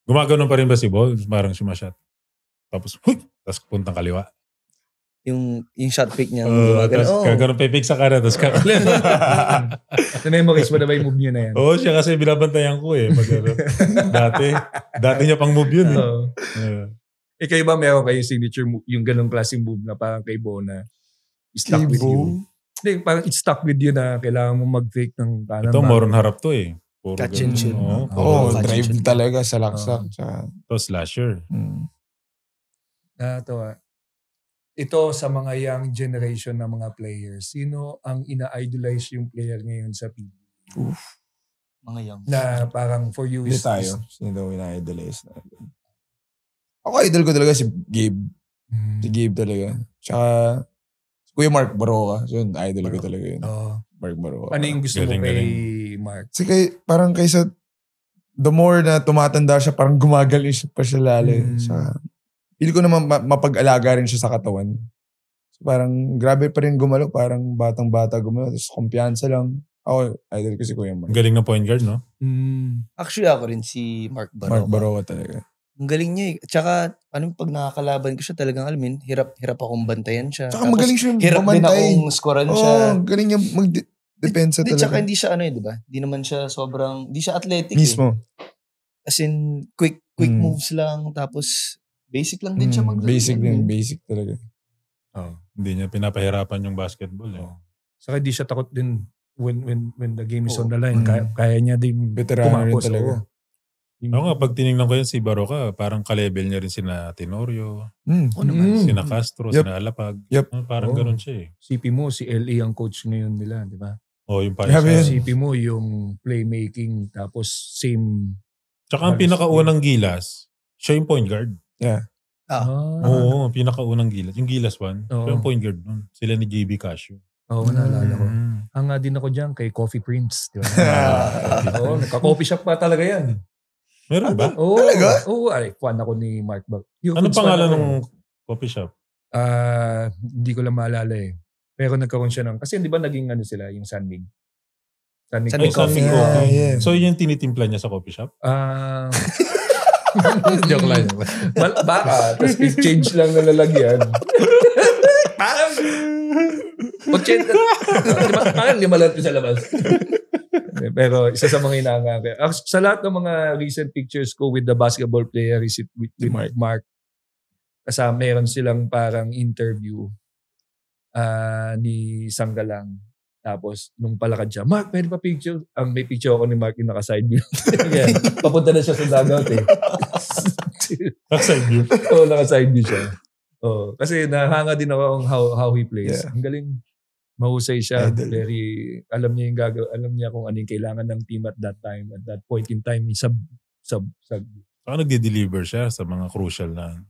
Gumagano'n pa rin ba si Bo? Parang sumasyat. Tapos, tapos puntang kaliwa. Yung shot pick niya. Gano'n pa pick sa kanan, tapos kakaliwa. Na-memorize mo na ba yung move niya na yan? Oo, siya kasi binabantayan ko Dati niya pang move yun. Kayo ba meron kayong signature move, yung ganong klaseng move na parang kay Bo na stuck with you? Hindi, parang it's stuck with you na kailangan mo mag-fake ng kanan. Ito, moron harap to Catch and shoot. Drive talaga sa laksak. Ito, slasher. Ito sa mga young generation na mga players, sino ang ina-idolize yung player ngayon sa PBA? Mga young. Na parang for you is... Hindi tayo. Sino ina-idolize natin? Ako idol ko talaga si Gabe. Si Gabe talaga. Tsaka si Kuya Mark Baroka. So yun, idol ko talaga yun. Mark Baroka. Ano yung gusto mo kay Mark? Kasi parang kaysa the more na tumatanda siya, parang gumagaling siya pa siya lalo. Feel ko naman mapag-alaga rin siya sa katawan. So parang grabe pa rin gumalo. Parang batang-bata gumalo. Tapos kumpiyansa lang. Ako, idol ko si Kuya Mark. Galing na point guard, no? Actually, ako rin si Mark Baroka. Mark Baroka talaga. Ang galing niya Tsaka, pag nakakalaban ko siya talagang hirap akong bantayan siya. Tsaka magaling siya hirap din akong scorean siya. Galing niya mag-depensa talaga. Tsaka hindi siya di ba? Hindi naman siya hindi siya athletic. Mismo. As in, quick moves lang. Tapos, basic lang din siya maglaro. Basic talaga. Hindi niya pinapahirapan yung basketball. Saka hindi siya takot din when the game is on the line. Kaya niya din veterano rin talaga. Oo nga, pag tinignan ko yan si Baroka, parang ka-level niya rin sina Tenorio, sina Castro, sina Alapag. Parang ganun siya CP mo, si LA ang coach ngayon nila, di ba? Yung parang CP mo yung playmaking, tapos same. Tsaka ang pinakaunang Gilas, siya yung point guard. Yeah. Oo, pinakaunang Gilas. Yung Gilas 1, siya yung point guard nun. Sila ni JB Casio. Oo, naalala ko. Hanga din ako dyan kay Coffee Prince. Di ba? Nagka-coffee shop pa talaga yan. Meron ba? Talaga? Fan ako ni Mark Bag. Anong pangalan ng coffee shop? Hindi ko lang maalala Pero nagkaroon siya kasi di ba naging sila, yung Sunmig? Sunmig Coffee. Yeah. So yun yung tinitimpla niya sa coffee shop? Joke lang. Baka, tapos change lang na lalagyan. Parang 80. Parang 5 lang sa labas. Pero isa sa mga inaangake. Sa lahat ng mga recent pictures ko with the basketball player is with Mark. Kasi meron silang parang interview ni Sanggalang. Tapos nung palakad siya, Mark, pwede pa picture? May picture ako ni Mark yung naka-side view. Papunta na siya sa dugout Naka-side view? Oo, naka-side view siya. Kasi nahanga din ako how he plays. Ang galing. Mahusay siya. Very, alam niya yung alam niya kung ano yung kailangan ng team at that time. At that point in time, sab. Nagde-deliver siya sa mga crucial na.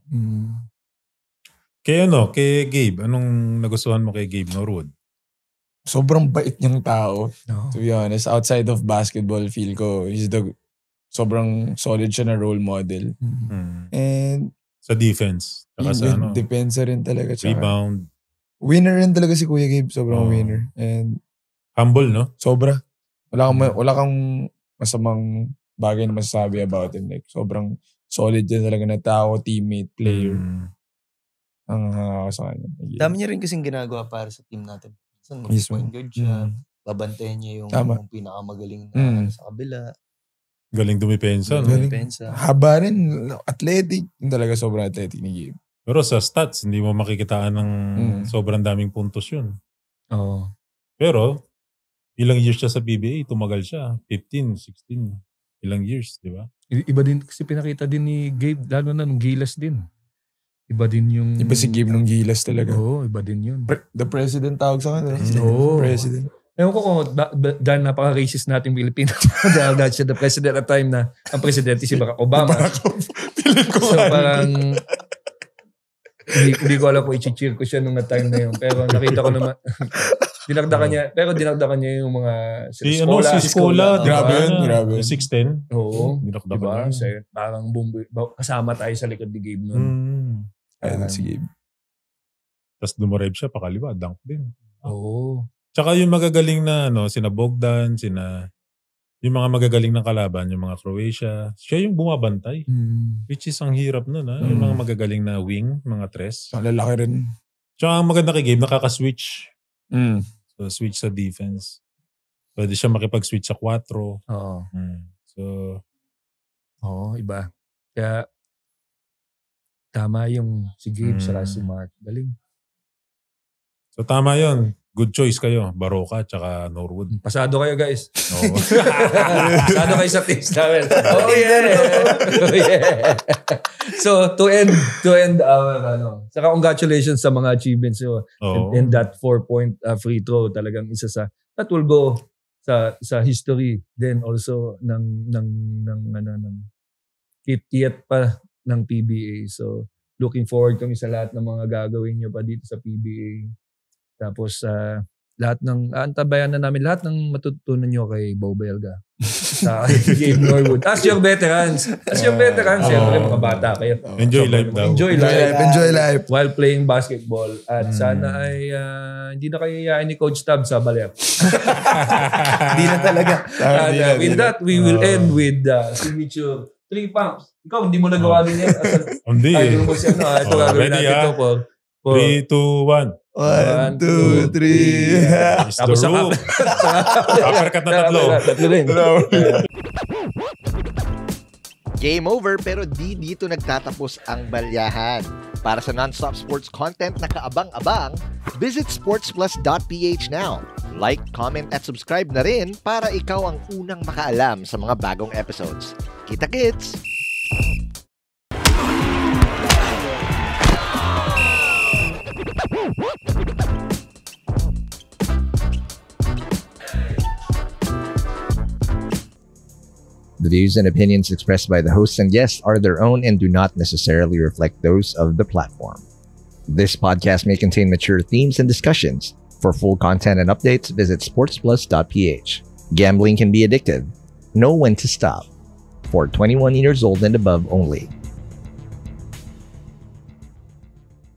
Kay Gabe, anong nagustuhan mo kay Gabe Norwood? Sobrang bait niyang tao. To be honest, outside of basketball, feel ko, sobrang solid siya na role model. And sa defense. Defense rin talaga. Rebound. Winner rin talaga si Kuya Gabe. Sobrang winner. And humble, no? Sobra. Wala kang masamang bagay na masasabi about him. Like, sobrang solid din talaga na tao, teammate, player. Ang sa kanya. Dami niya rin kasing ginagawa para sa team natin. Point guard siya. Babantayan niya yung pinakamagaling na sa kabila. Galing dumipensa. Haba rin. Athletic. Talaga sobrang athletic ni Gabe. Pero sa stats, hindi mo makikitaan ng sobrang daming puntos yun. Oo. Pero, ilang years siya sa PBA, tumagal siya. 15, 16. Ilang years, di ba? Iba din, kasi pinakita din ni Gabe, lalo na nung Gilas din. Iba din yung... Iba si Gabe nung Gilas talaga. Oo, iba din yun. The President tawag sa akin. Oo. President. Ewan ko kung dahil napaka-racist natin Pilipino. Dahil siya the president at time na ang presidente si Barack Obama. So parang hindi ko alam kung i-cheer ko siya nung time na yun. Pero nakita ko naman dinagdagan niya yung mga si Escola. Grabe yun. 6'10". Oo. Diba? So, parang kasama tayo sa likod ni Gabe nun. Ayun si Gabe. Tapos dumarive siya pakaliwa. Dunk din. Oo. Tsaka yung magagaling na sina Bogdan, yung mga magagaling na kalaban, yung mga Croatia, siya yung bumabantay. Which is ang hirap nun. Yung mga magagaling na wing, mga tres. Ang lalaki rin. Tsaka ang maganda kay Gabe, nakaka-switch. So switch sa defense. Pwede siya makipag-switch sa 4. Oo. Oo, iba. Kaya tama yung si Gabe sa si Mark. Galing. So tama yun. Good choice kayo. Baroka tsaka Norwood. Pasado kayo guys. Oo. Pasado kayo sa tips namin. Oh yeah. So to end our saka congratulations sa mga achievements nyo. And that 4-point free throw talagang isa sa that will go sa history then also ng kit pa ng PBA. So looking forward kami sa lahat ng mga gagawin nyo pa dito sa PBA. Tapos lahat ng antabayan na namin, lahat ng matutunan nyo kay Bo Belga. Sa Gabe Norwood. As your veterans. Siyempre mga bata kayo. Enjoy life daw. Enjoy life. While playing basketball. At sana ay hindi na kayo yayain ni Coach Tab sa Baler. Hindi na talaga. With that, we will end with signature 3 pumps. Ikaw, hindi mo nagawa din yan. Hindi. Ito gagawin natin ito po. 3, 2, 1. 1, 2, 3. Tapos ang uppercut na tatlo. Game over pero di dito nagtatapos ang balyahan. Para sa non-stop sports content na kaabang-abang, visit sportsplus.ph now. Like, comment at subscribe na rin para ikaw ang unang makaalam sa mga bagong episodes. Kita-kits! The views and opinions expressed by the hosts and guests are their own and do not necessarily reflect those of the platform. This podcast may contain mature themes and discussions. For full content and updates, visit sportsplus.ph. Gambling can be addictive. Know when to stop. For 21 years old and above only.